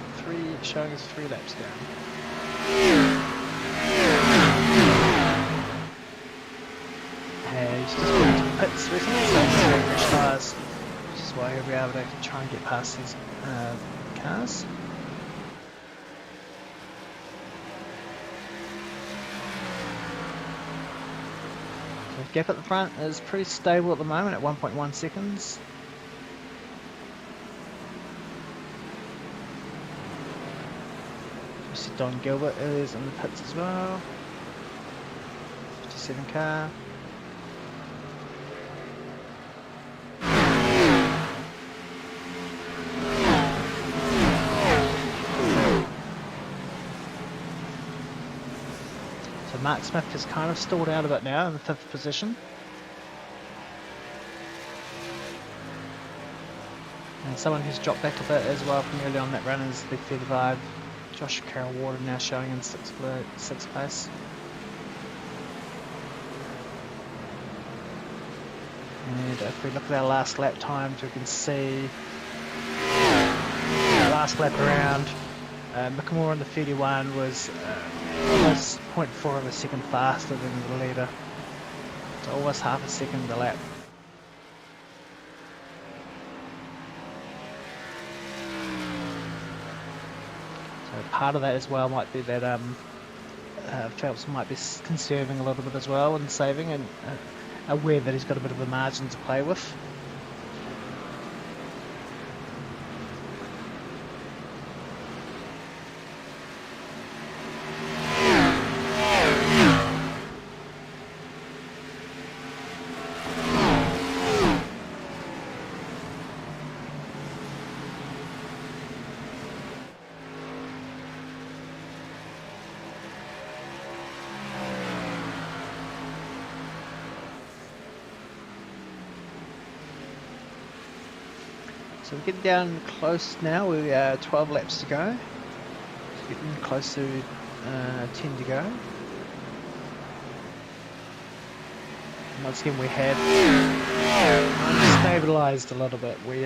showing us 3 laps down. And he's just going to the pits recently, so he's doing fresh tyres, which is why he'll be able to try and get past these cars. The gap at the front is pretty stable at the moment at 1.1 seconds. You see Don Gilbert is in the pits as well. 57 car. Mark Smith has kind of stalled out a bit now in the 5th position. And someone who's dropped back a bit as well from early on that run is the 35, Josh Carroll Water, now showing in sixth place. And if we look at our last lap times, we can see last lap around, Mickamore on the 31 was almost 0.4 of a second faster than the leader. So almost half a second a lap. So part of that as well might be that Phelps might be conserving a little bit as well and saving, and aware that he's got a bit of a margin to play with. So we're getting down close now. We are 12 laps to go. Getting close to 10 to go. And once again, we have stabilised a little bit. We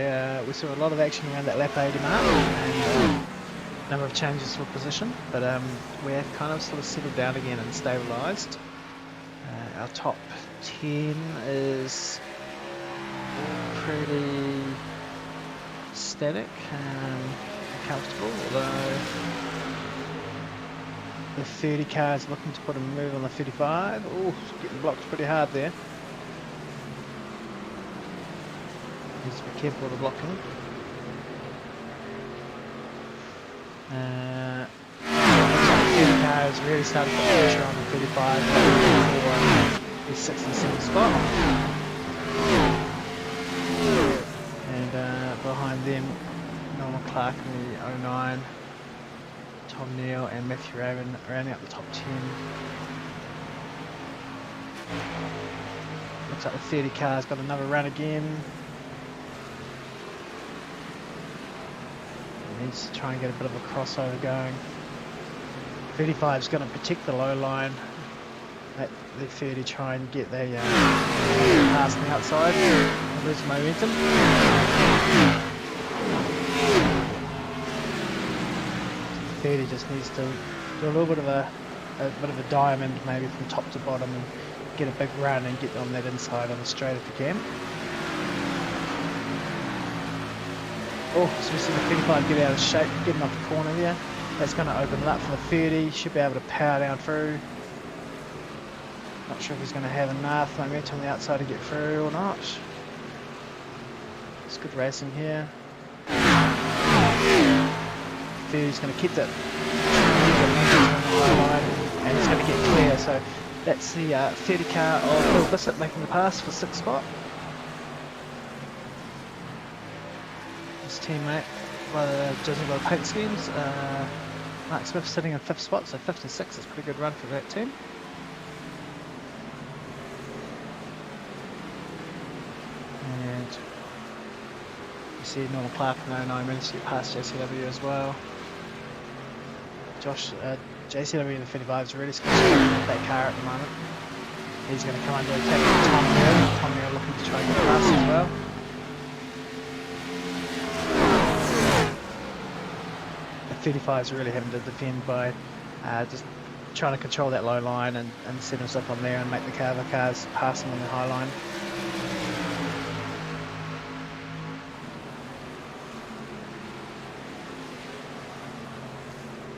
saw a lot of action around that lap 80 mark, and a number of changes for position, but we have kind of sort of settled down again and stabilised. Our top 10 is pretty static and comfortable, although the 30 car is looking to put a move on the 35. Oh, getting blocked pretty hard there. Needs to be careful with the blocking. The 30 car is really starting to put pressure on the 35 for the 6th and 7th spot. Behind them, Norman Clark in the 09, Tom Neal and Matthew Raven rounding up the top 10. Looks like the 30 car's got another run again. Needs to try and get a bit of a crossover going. 35's going to protect the low line. Let the 30 try and get the pass on the outside and lose momentum. 30 just needs to do a little bit of a diamond, maybe from top to bottom, and get a big run and get on that inside on the straight if you can. Oh, so we see the 35 get out of shape, getting off the corner here. That's going to open it up for the 30. Should be able to power down through. Not sure if he's going to have enough momentum on the outside to get through or not. It's good racing here. 30's going to keep it. And he's going to get clear. So that's the 30 car of Phil Bissett making the pass for 6th spot. His teammate, judging by the paint schemes, Mark Smith sitting in 5th spot, so 5th and 6th is a pretty good run for that team. And you see Norman Clark in 09 managed to get past JCW as well. JCW in the 35 is really scared of that car at the moment. He's going to come under attack with Tom Neal. Tom Neal looking to try and get past as well. The 35 is really having to defend by just trying to control that low line and set himself on there and make the cars pass him on the high line.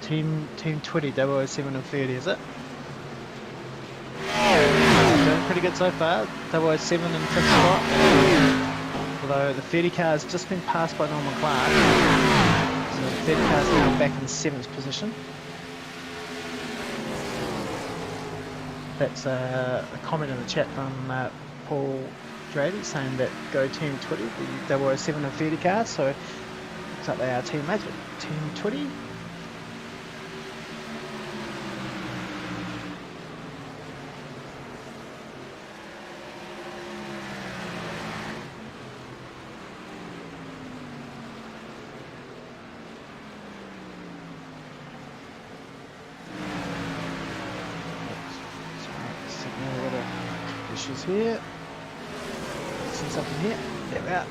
Team 20, 007 and 30, is it? Doing pretty good so far. 007 in 5th spot. Although the 30 car has just been passed by Norman Clark. So the 30 car is now back in 7th position. That's a comment in the chat from Paul Drady saying that go Team 20, the 007 and 30 cars. So looks like they are teammates with Team 20. switches here. See something here? There we are.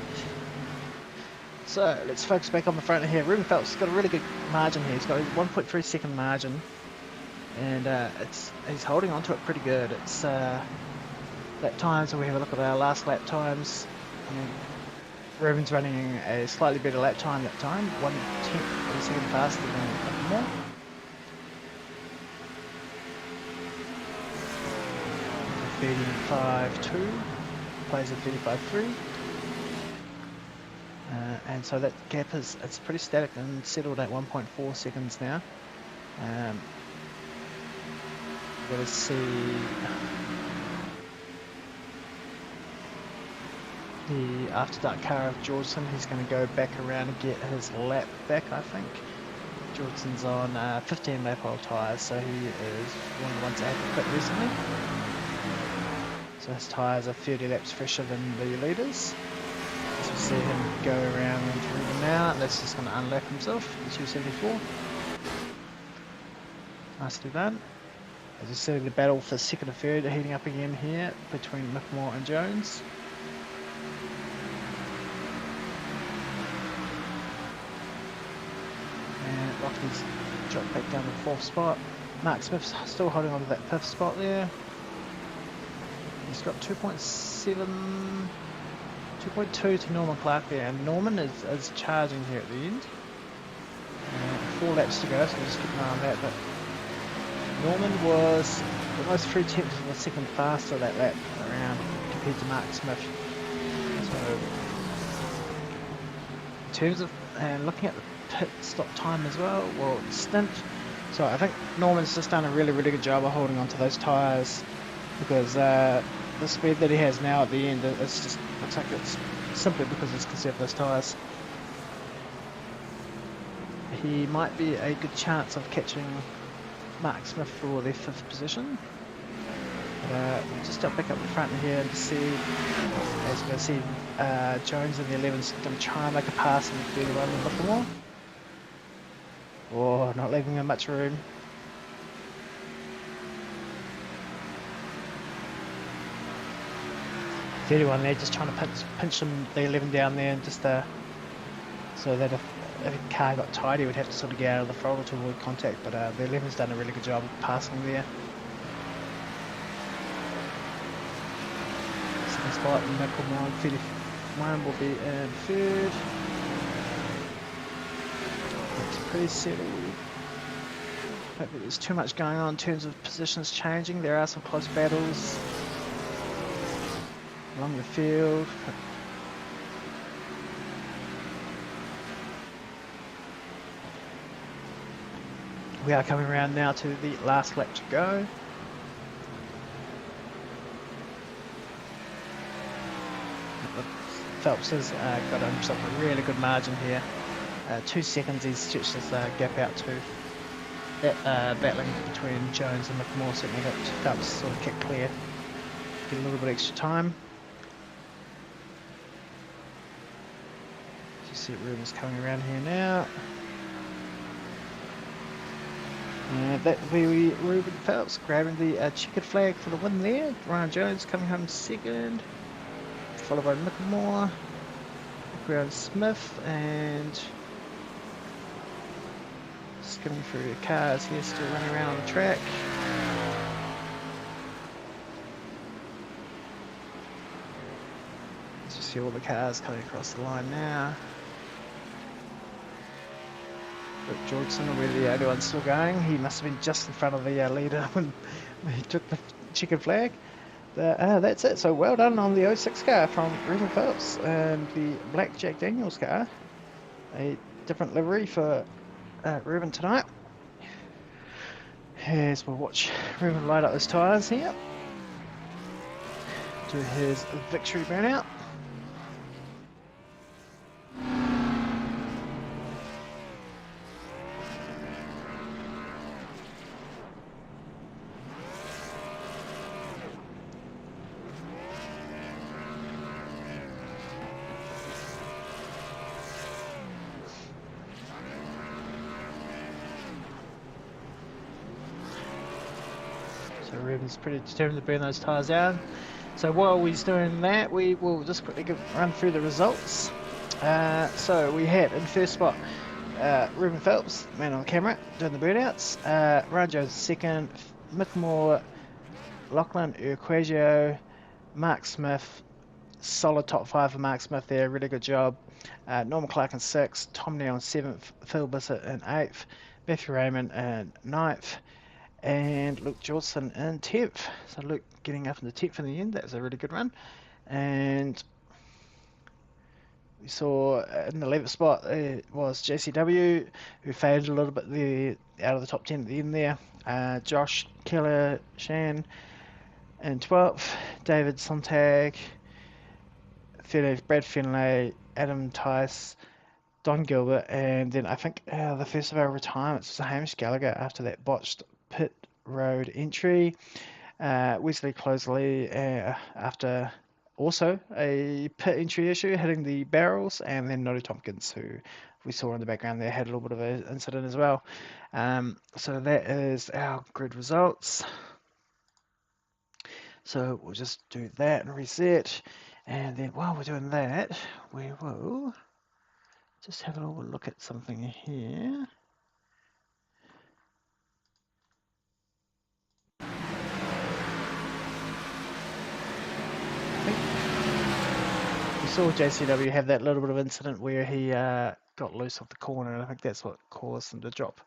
So let's focus back on the front here. Ruben Phelps has got a really good margin here. He's got a 1.3 second margin, and he's holding on to it pretty good. It's lap times, so we have a look at our last lap times. Ruben's running a slightly better lap time that time, 1/10 of a second faster than Livermore. .35.2, plays at 35.3. And so that gap is, it's pretty static and settled at 1.4 seconds now. We're going to see the after dark car of Georgeson. He's going to go back around and get his lap back, I think. Georgeson's on 15 lap old tyres, so he is one of the ones out of the pit recently. So his tyres are 30 laps fresher than the leaders. As we see him go around and through them now, that's just going to unlap himself, the 274. Nicely done. As you see, the battle for second and third heating up again here between Mickmore and Jones. And Rockman's dropped back down to the 4th spot. Mark Smith's still holding on to that 5th spot there. He's got 2.2 to Norman Clark there, and Norman is charging here at the end. 4 laps to go, so we'll just keep an eye on that. But Norman was almost 3/10 of a second faster that lap around compared to Mark Smith. So, in terms of looking at the pit stop time as well, stint. So I think Norman's just done a really good job of holding on to those tyres, because the speed that he has now at the end, it's just looks like it's simply because he's conserved those tyres. He might be a good chance of catching Mark Smith for their 5th position. But just jump back up the front here and see, as you can see, Jones in the 11's going to try and make a pass in the 31 a little more. Oh, not leaving him much room. There, just trying to pinch him, the 11 down there, and just so that if a car got tight, he would have to sort of get out of the throttle to avoid contact. But the 11's done a really good job of passing there. Second spot, Micklemore and 31 will be in 3rd. It's pretty settled. I don't think there's too much going on in terms of positions changing. There are some close battles along the field. We are coming around now to the last lap to go. Phelps has got himself a really good margin here. 2 seconds he's stretched this gap out to. That battling between Jones and Mickmore certainly helped Phelps sort of kick clear, get a little bit extra time. You see Ruben's coming around here now. And that will be Ruben Phelps grabbing the checkered flag for the win there. Ryan Jones coming home 2nd, followed by Mickmore, Graham Smith, and skimming through the cars here, still running around on the track. Let's just see all the cars coming across the line now. But Georgeson will be the only one still going. He must have been just in front of the leader when he took the checkered flag. That's it. So well done on the 06 car from Ruben Phelps and the black Jack Daniels car. A different livery for Ruben tonight. As we'll watch Ruben light up his tyres here. Do his victory burnout. So Ruben's pretty determined to burn those tyres down. So while we're doing that, we will just quickly run through the results. So we had in first spot Ruben Phelps, man on the camera, doing the burnouts. Ryan Jones second, Mick Moore, Lachlan Urquagio, Mark Smith. Solid top five for Mark Smith there, really good job. Norman Clark in sixth, Tom Neal in seventh, Phil Bissett in eighth, Matthew Raymond in ninth, and Luke Johnson in 10th. So Luke getting up into 10th in the end. That was a really good run. And we saw in the 11th spot it was JCW, who faded a little bit there out of the top 10 at the end there. Josh Keller Shan in 12th, David Sontag, 13th, Brad Finlay, Adam Tice, Don Gilbert, and then I think the first of our retirements was Hamish Gallagher after that botched pit road entry. Wesley Closeley after also a pit entry issue hitting the barrels, and then Noddy Tompkins, who we saw in the background there, had a little bit of an incident as well. So that is our grid results. So we'll just do that and reset, and then while we're doing that, we will just have a little look at something here. We saw JCW have that little bit of incident where he got loose off the corner, and I think that's what caused him to drop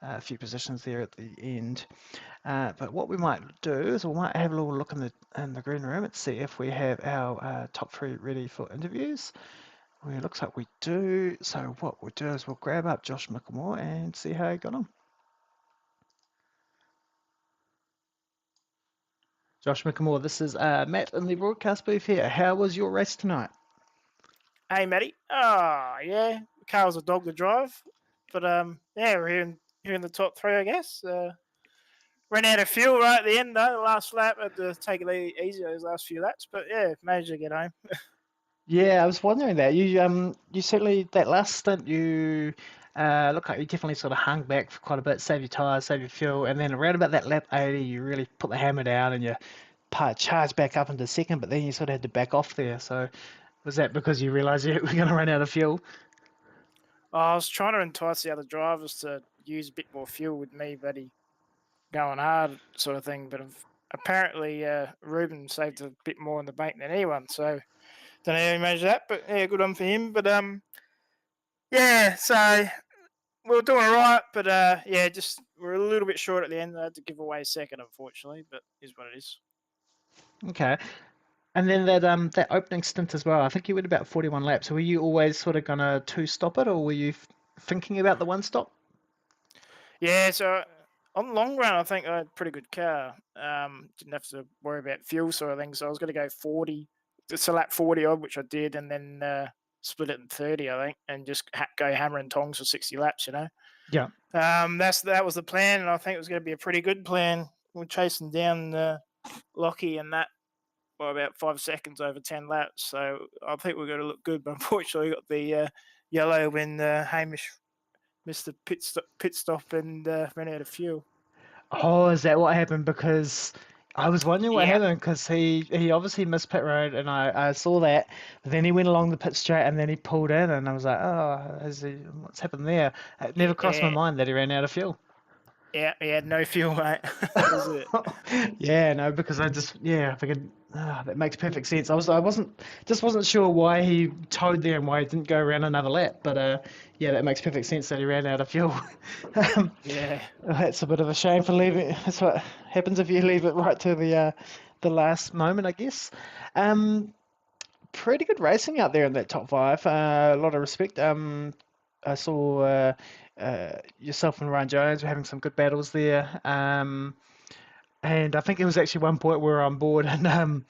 a few positions there at the end. But what we might do is we might have a little look in the green room and see if we have our top three ready for interviews. Well, it looks like we do. So what we'll do is we'll grab up Josh Mickelmore and see how he got on. Josh Mickelmore, this is Matt in the broadcast booth here. How was your race tonight? Hey, Matty. Yeah, the car was a dog to drive, but yeah, we're here in the top three, I guess. Ran out of fuel right at the end though. The last lap, had to take it easy those last few laps, but yeah, managed to get home. Yeah, I was wondering that. You certainly that last stint you look like you definitely sort of hung back for quite a bit, save your tyres, save your fuel, and then around about that lap 80, you really put the hammer down and you charged back up into second, but then you sort of had to back off there. So was that because you realised you were going to run out of fuel? I was trying to entice the other drivers to use a bit more fuel with me, buddy, going hard sort of thing. But apparently, Ruben saved a bit more in the bank than anyone, so don't know how he managed that. But yeah, good on for him. But yeah, so we were doing all right, but yeah, just we're a little bit short at the end. I had to give away a second, unfortunately, but is what it is. Okay. And then that opening stint as well, I think you went about 41 laps. Were you always sort of gonna two-stop it, or were you thinking about the one stop? Yeah, so on the long run, I think I had a pretty good car. Didn't have to worry about fuel sort of thing. So I was going to go 40, just a lap 40 odd, which I did, and then split it in 30, I think, and just go hammer and tongs for 60 laps, you know. Yeah. That was the plan, and I think it was going to be a pretty good plan. We're chasing down Lockie and that by about 5 seconds over 10 laps. So I think we're going to look good, but unfortunately, we got the yellow when Hamish missed the pit stop and ran out of fuel. Oh, is that what happened? Because I was wondering what Yeah, happened because he obviously missed pit road and I saw that. But then he went along the pit straight and then he pulled in and I was like, oh, what's happened there? It never crossed my yeah, mind that he ran out of fuel. yeah. He had no fuel, mate. That was it. Yeah, no, because I figured that makes perfect sense. I wasn't sure why he towed there and why he didn't go around another lap, but yeah, that makes perfect sense that he ran out of fuel. um, Yeah, that's a bit of a shame for leaving. That's what happens if you leave it right to the last moment, I guess. Um, Pretty good racing out there in that top five. A lot of respect. I saw yourself and Ryan Jones were having some good battles there. And I think it was actually one point we were on board and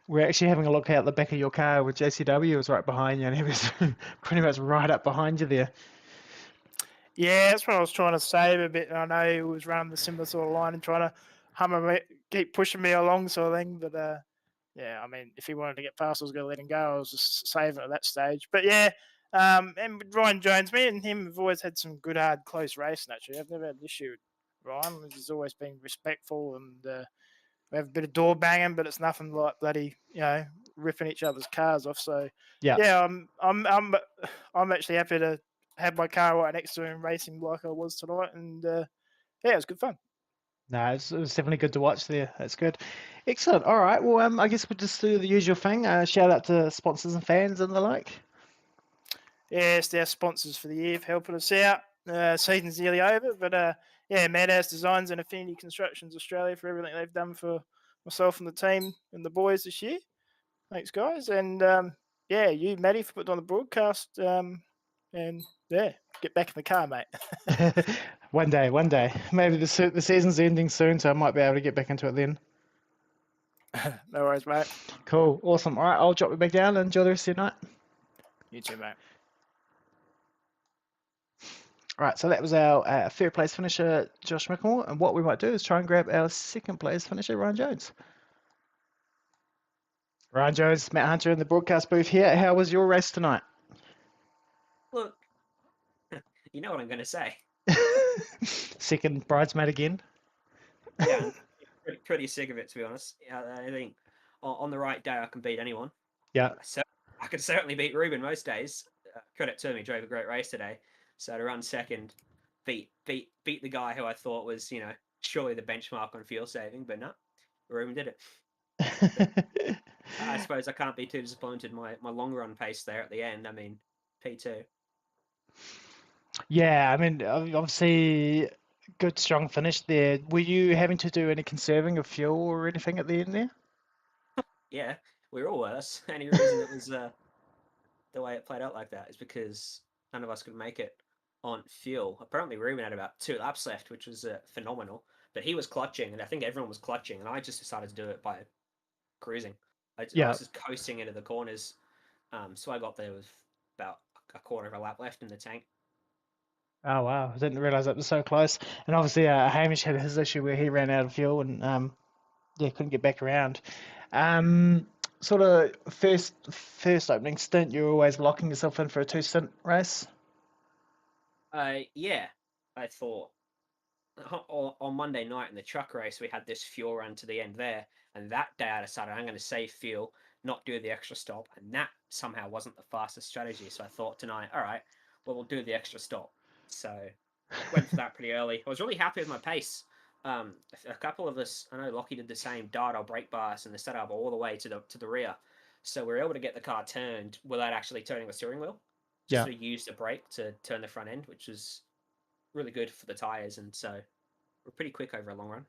we're actually having a look out the back of your car with JCW was right behind you and he was pretty much right up behind you there. yeah. That's what I was trying to save a bit. I know he was running the similar sort of line and trying to keep pushing me along, sort of thing. But yeah, I mean, if he wanted to get past, I was going to let him go. I was just saving at that stage. But yeah, and with Ryan Jones, me and him have always had some good, hard, close racing. Actually, I've never had an issue with Ryan. He's always been respectful and we have a bit of door banging, but it's nothing like bloody, ripping each other's cars off. So Yeah. yeah, I'm actually happy to have my car right next to him racing like I was tonight, and yeah, it was good fun. No, it was definitely good to watch there. That's good. Excellent. All right. Well, I guess we'll just do the usual thing. Shout out to sponsors and fans and the like. Yes, our sponsors for the year for helping us out. Season's nearly over, but yeah, Madhouse Designs and Affinity Constructions Australia for everything they've done for myself and the team and the boys this year. Thanks, guys, and yeah, you, Maddie, for putting on the broadcast. And yeah, get back in the car, mate. One day, one day. Maybe the season's ending soon, so I might be able to get back into it then. No worries, mate. Cool. Awesome. All right. I'll drop you back down and enjoy the rest of your night. You too, mate. All right. So that was our third place finisher, Josh Mickle. And what we might do is try and grab our second place finisher, Ryan Jones. Ryan Jones, Matt Hunter in the broadcast booth here. How was your race tonight? Look, you know what I'm going to say. Second bridesmaid again. Yeah, I'm pretty sick of it, to be honest. I think on the right day I can beat anyone. Yeah. So I could certainly beat Ruben most days. Credit to him, he drove a great race today. So to run second, beat the guy who I thought was, surely the benchmark on fuel saving, but no, Ruben did it. I suppose I can't be too disappointed. My long run pace there at the end. I mean, P2. Yeah, I mean, obviously, good strong finish there. Were you having to do any conserving of fuel or anything at the end there? Yeah, we were all worse. Any reason it was the way it played out like that is because none of us could make it on fuel. Apparently, Ruben had about 2 laps left, which was phenomenal. But he was clutching, and I think everyone was clutching, and I just decided to do it by cruising. I Yeah. was just coasting into the corners, so I got there with about a quarter of a lap left in the tank. Oh wow, I didn't realize that was so close. And obviously, Hamish had his issue where he ran out of fuel and yeah, couldn't get back around. Sort of first opening stint, you're always locking yourself in for a 2 stint race. Yeah, I thought on Monday night in the truck race we had this fuel run to the end there, and that day I decided I'm going to save fuel, not do the extra stop, and that somehow wasn't the fastest strategy. So I thought tonight, all right, well we'll do the extra stop. So went for that pretty early. I was really happy with my pace. A couple of us, I know Lockie did the same, dialed our brake bars and the setup all the way to the rear, so we were able to get the car turned without actually turning the steering wheel. Just Yeah. sort of used the brake to turn the front end, which was really good for the tires, and so we're pretty quick over a long run.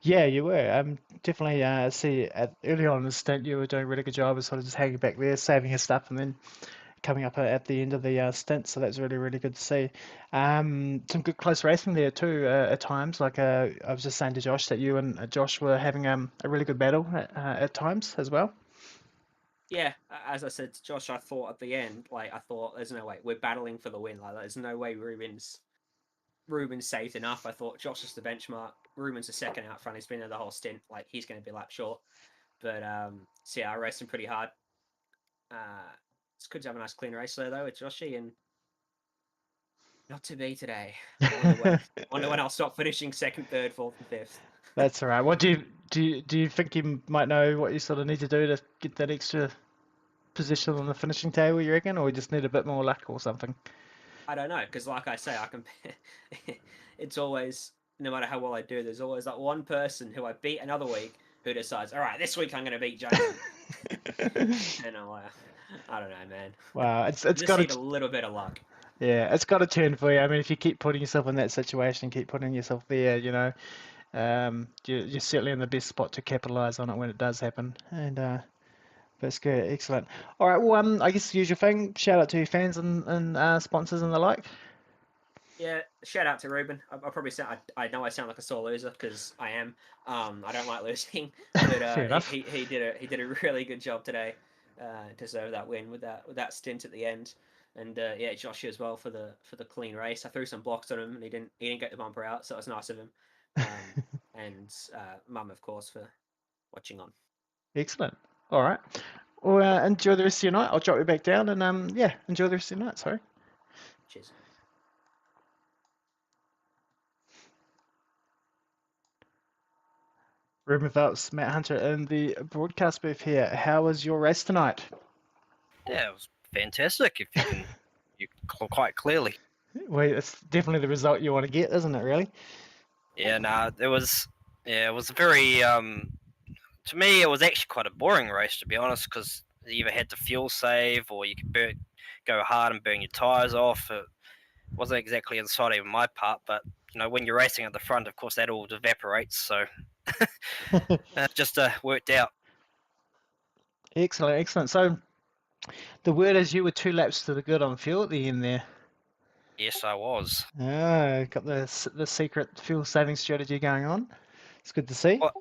Yeah, you were. Definitely see early on in the stint you were doing a really good job of sort of just hanging back there, saving your stuff, and then coming up at the end of the stint. So that's really, really good to see. Some good close racing there too at times. Like I was just saying to Josh that you and Josh were having a really good battle at times as well. Yeah, as I said to Josh, I thought at the end, I thought there's no way we're battling for the win. Like there's no way Ruben's safe enough. I thought Josh is the benchmark. Ruben's the second out front. He's been there the whole stint. Like he's going to be a lap short. But so yeah, I raced him pretty hard. It's good to have a nice clean race there though with Joshy, and not to be today. Wonder when I'll stop finishing second, third, fourth, and fifth. That's all right. What do you think you might know what you sort of need to do to get that extra position on the finishing table, you reckon, or you just need a bit more luck or something? I don't know, because like I say, I can. It's always, no matter how well I do, there's always that one person who I beat another week who decides, all right, this week I'm going to beat Jones. And I'm like, I don't know, man. Wow, it's You just got need a little bit of luck. Yeah, it's got to turn for you. I mean, if you keep putting yourself in that situation, keep putting yourself there, you're certainly in the best spot to capitalize on it when it does happen. And that's good, excellent. All right, well, I guess the usual thing. Shout out to your fans and sponsors and the like. Yeah, shout out to Ruben. I probably sound. I know I sound like a sore loser because I am. I don't like losing, but Fair enough. he did a really good job today. Deserve that win with that stint at the end, and yeah, Josh as well for the clean race. I threw some blocks on him and he didn't get the bumper out, so it was nice of him. And Mum, of course, for watching on. Excellent. All right. Well, enjoy the rest of your night. I'll drop you back down and yeah, enjoy the rest of your night. Sorry. Cheers. Ruben Phelps, Matt Hunter in the broadcast booth here. How was your race tonight? Yeah, it was fantastic. If you can, quite clearly. Well, it's definitely the result you want to get, isn't it? Really? Yeah, no, it was. Yeah, it was a very. To me, it was actually quite a boring race, to be honest, because you either had to fuel save or you could go hard and burn your tires off. It wasn't exactly exciting on my part, but when you're racing at the front, of course, that all evaporates. So it just worked out. Excellent, excellent. So the word is you were 2 laps to the good on fuel at the end there. Yes, I was. Ah, got the secret fuel saving strategy going on. It's good to see. Well,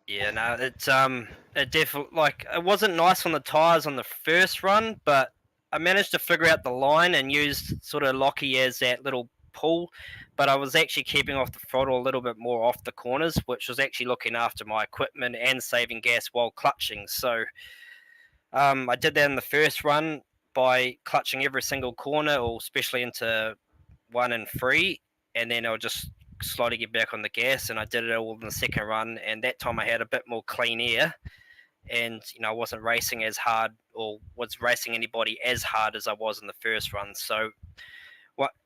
yeah, no, it definitely it wasn't nice on the tires on the first run, but I managed to figure out the line and used sort of Lockie as that little pull, but I was actually keeping off the throttle a little bit more off the corners, which was actually looking after my equipment and saving gas while clutching. So I did that in the first run by clutching every single corner, or especially into 1 and 3, and then I'll just slowly get back on the gas. And I did it all in the second run, and that time I had a bit more clean air, and I wasn't racing as hard or was racing anybody as hard as I was in the first run. So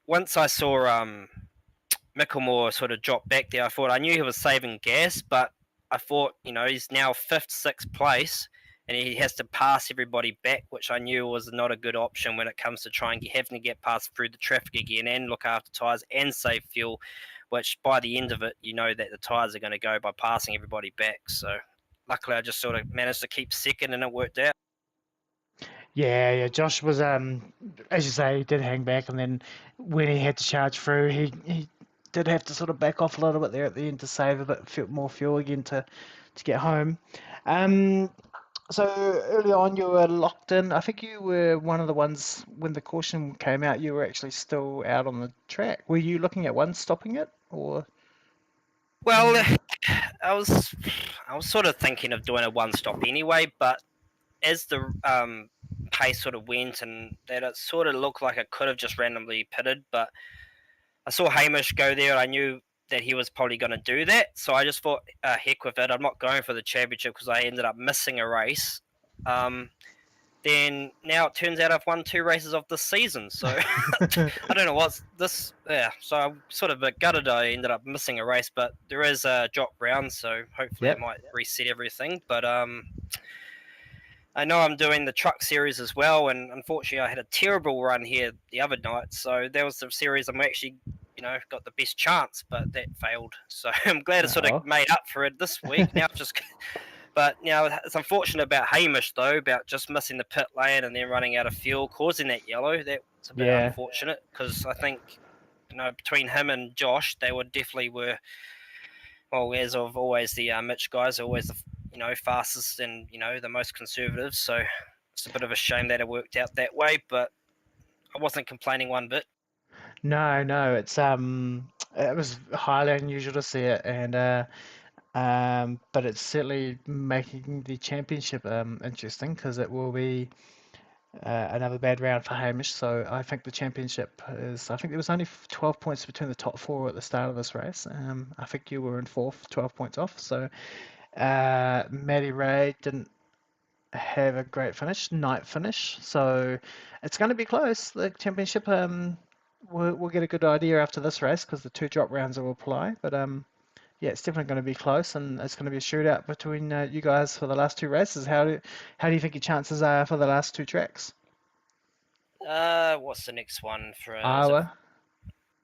once I saw Micklemore sort of drop back there, I knew he was saving gas, but I thought, he's now 5th, 6th place, and he has to pass everybody back, which I knew was not a good option when it comes to having to get past through the traffic again and look after tyres and save fuel, which by the end of it, that the tyres are going to go by passing everybody back. So luckily I just sort of managed to keep second and it worked out. Yeah. Josh was, as you say, he did hang back, and then when he had to charge through, he did have to sort of back off a little bit there at the end to save a bit more fuel again to get home. So early on, you were locked in. I think you were one of the ones when the caution came out. You were actually still out on the track. Were you looking at one stopping it, or? Well, I was sort of thinking of doing a one stop anyway, but as the pace sort of went and that it sort of looked like I could have just randomly pitted, but I saw Hamish go there and I knew that he was probably going to do that, so I just thought, heck with it, I'm not going for the championship because I ended up missing a race. Then now it turns out I've won 2 races of this season, so I don't know what's this. Yeah, so I'm sort of a bit gutted I ended up missing a race, but there is a drop round, so hopefully it might reset everything. But I know I'm doing the truck series as well, and unfortunately I had a terrible run here the other night, so that was the series I'm actually got the best chance, but that failed. So I'm glad I sort of made up for it this week. Now But it's unfortunate about Hamish though, about just missing the pit lane and then running out of fuel, causing that yellow. That's a bit unfortunate because I think between him and Josh, they definitely were. Well, as of always, the Mitch guys are always the fastest and the most conservative. So it's a bit of a shame that it worked out that way, but I wasn't complaining one bit. No, it was highly unusual to see it, and but it's certainly making the championship interesting because it will be another bad round for Hamish. So I think the championship is. I think there was only 12 points between the top 4 at the start of this race. I think you were in 4th, 12 points off. So Maddie Ray didn't have a great night finish. So it's going to be close. The championship. We'll get a good idea after this race because the 2 drop rounds will apply. But yeah, it's definitely going to be close, and it's going to be a shootout between you guys for the last 2 races. How do you think your chances are for the last 2 tracks? What's the next one for Iowa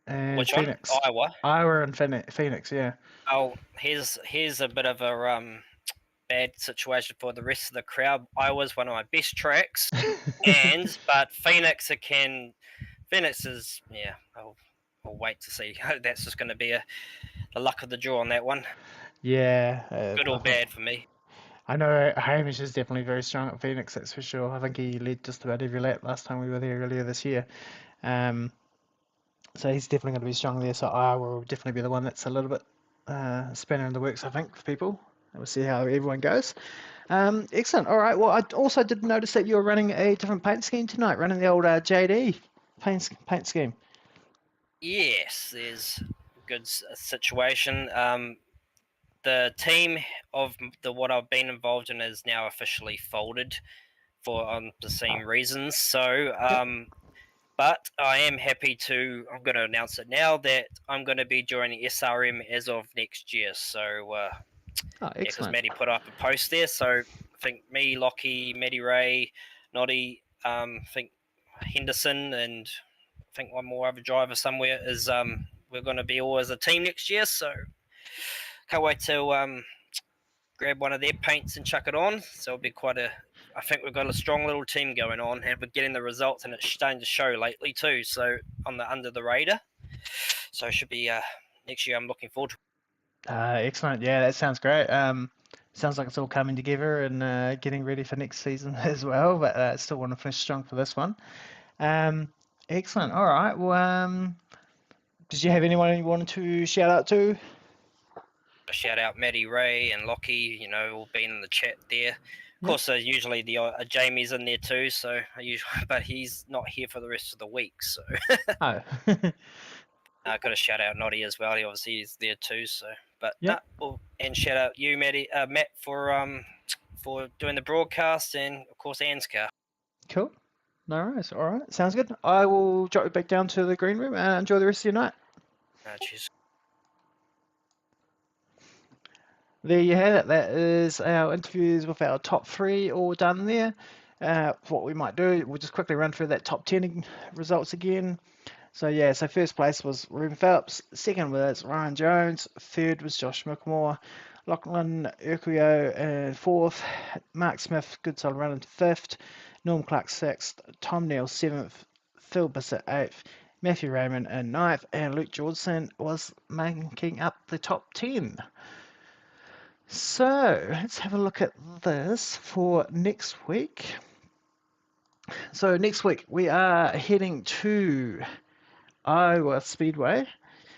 and which Phoenix? One? Iowa and Phoenix, yeah. Oh, here's a bit of a bad situation for the rest of the crowd. Iowa's one of my best tracks, but Phoenix is I'll wait to see. That's just going to be the luck of the draw on that one. Yeah. Good or bad for me. I know Hamish is definitely very strong at Phoenix, that's for sure. I think he led just about every lap last time we were there earlier this year. So he's definitely going to be strong there. So Iowa will definitely be the one that's a little bit spanner in the works, I think, for people. We'll see how everyone goes. Excellent. All right. Well, I also did notice that you were running a different paint scheme tonight, running the old JD paint scheme. Yes, there's a good situation. the team of what I've been involved in is now officially folded for unforeseen reasons. So, but I am happy I'm going to announce it now that I'm going to be joining SRM as of next year. So, Oh, because excellent. Maddie put up a post there. So I think me, Lockie, Maddie Ray, Noddy, I think Henderson, and I think one more other driver somewhere is we're going to be all as a team next year. So can't wait to grab one of their paints and chuck it on. So it'll be I think we've got a strong little team going on, and we're getting the results, and it's starting to show lately too. So on the under the radar. So it should be next year. I'm looking forward to. Excellent. Yeah, that sounds great. Sounds like it's all coming together and getting ready for next season as well. But still want to finish strong for this one. Excellent. All right. Well, did you have anyone you wanted to shout out to? Shout out Maddie Ray and Lockie, all been in the chat there. Of course, usually the Jamie's in there too, so but he's not here for the rest of the week. So Oh. I got to shout out Noddy as well. He obviously is there too. So, but Yep. and shout out you, Matt, for doing the broadcast, and of course ANZCAR. Cool. No worries. All right. Sounds good. I will drop you back down to the green room and enjoy the rest of your night. Cheers. There you have it. That is our interviews with our top 3 all done there. What we might do, we'll just quickly run through that top 10 results again. So yeah, so first place was Ruben Phelps, second was Ryan Jones, third was Josh Muckmore, Lachlan Urquio and fourth, Mark Smith, good solid run in fifth, Norm Clark sixth, Tom Neal seventh, Phil Bissett eighth, Matthew Raymond in ninth, and Luke Georgeson was making up the top 10. So let's have a look at this for next week. So next week we are heading to Iowa Speedway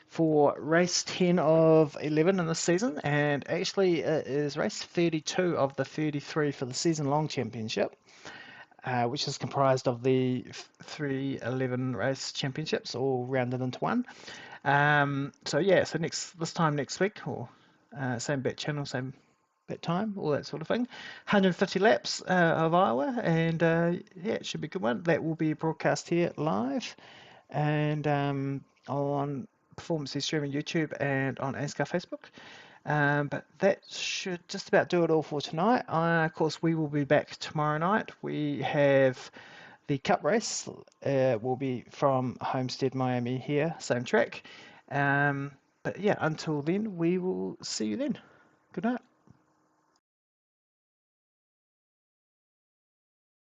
for race 10 of 11 in the season, and actually it is race 32 of the 33 for the season-long championship, which is comprised of the 311 race championships all rounded into one. So yeah, so this time next week, or same bet channel, same bet time, all that sort of thing. 150 laps of Iowa, and yeah, it should be a good one. That will be broadcast here live and on Performance Streaming YouTube and on ANZCAR Facebook. But that should just about do it all for tonight. Of course, we will be back tomorrow night. We have the Cup race. Will be from Homestead, Miami here, same track. But yeah, until then, we will see you then. Good night.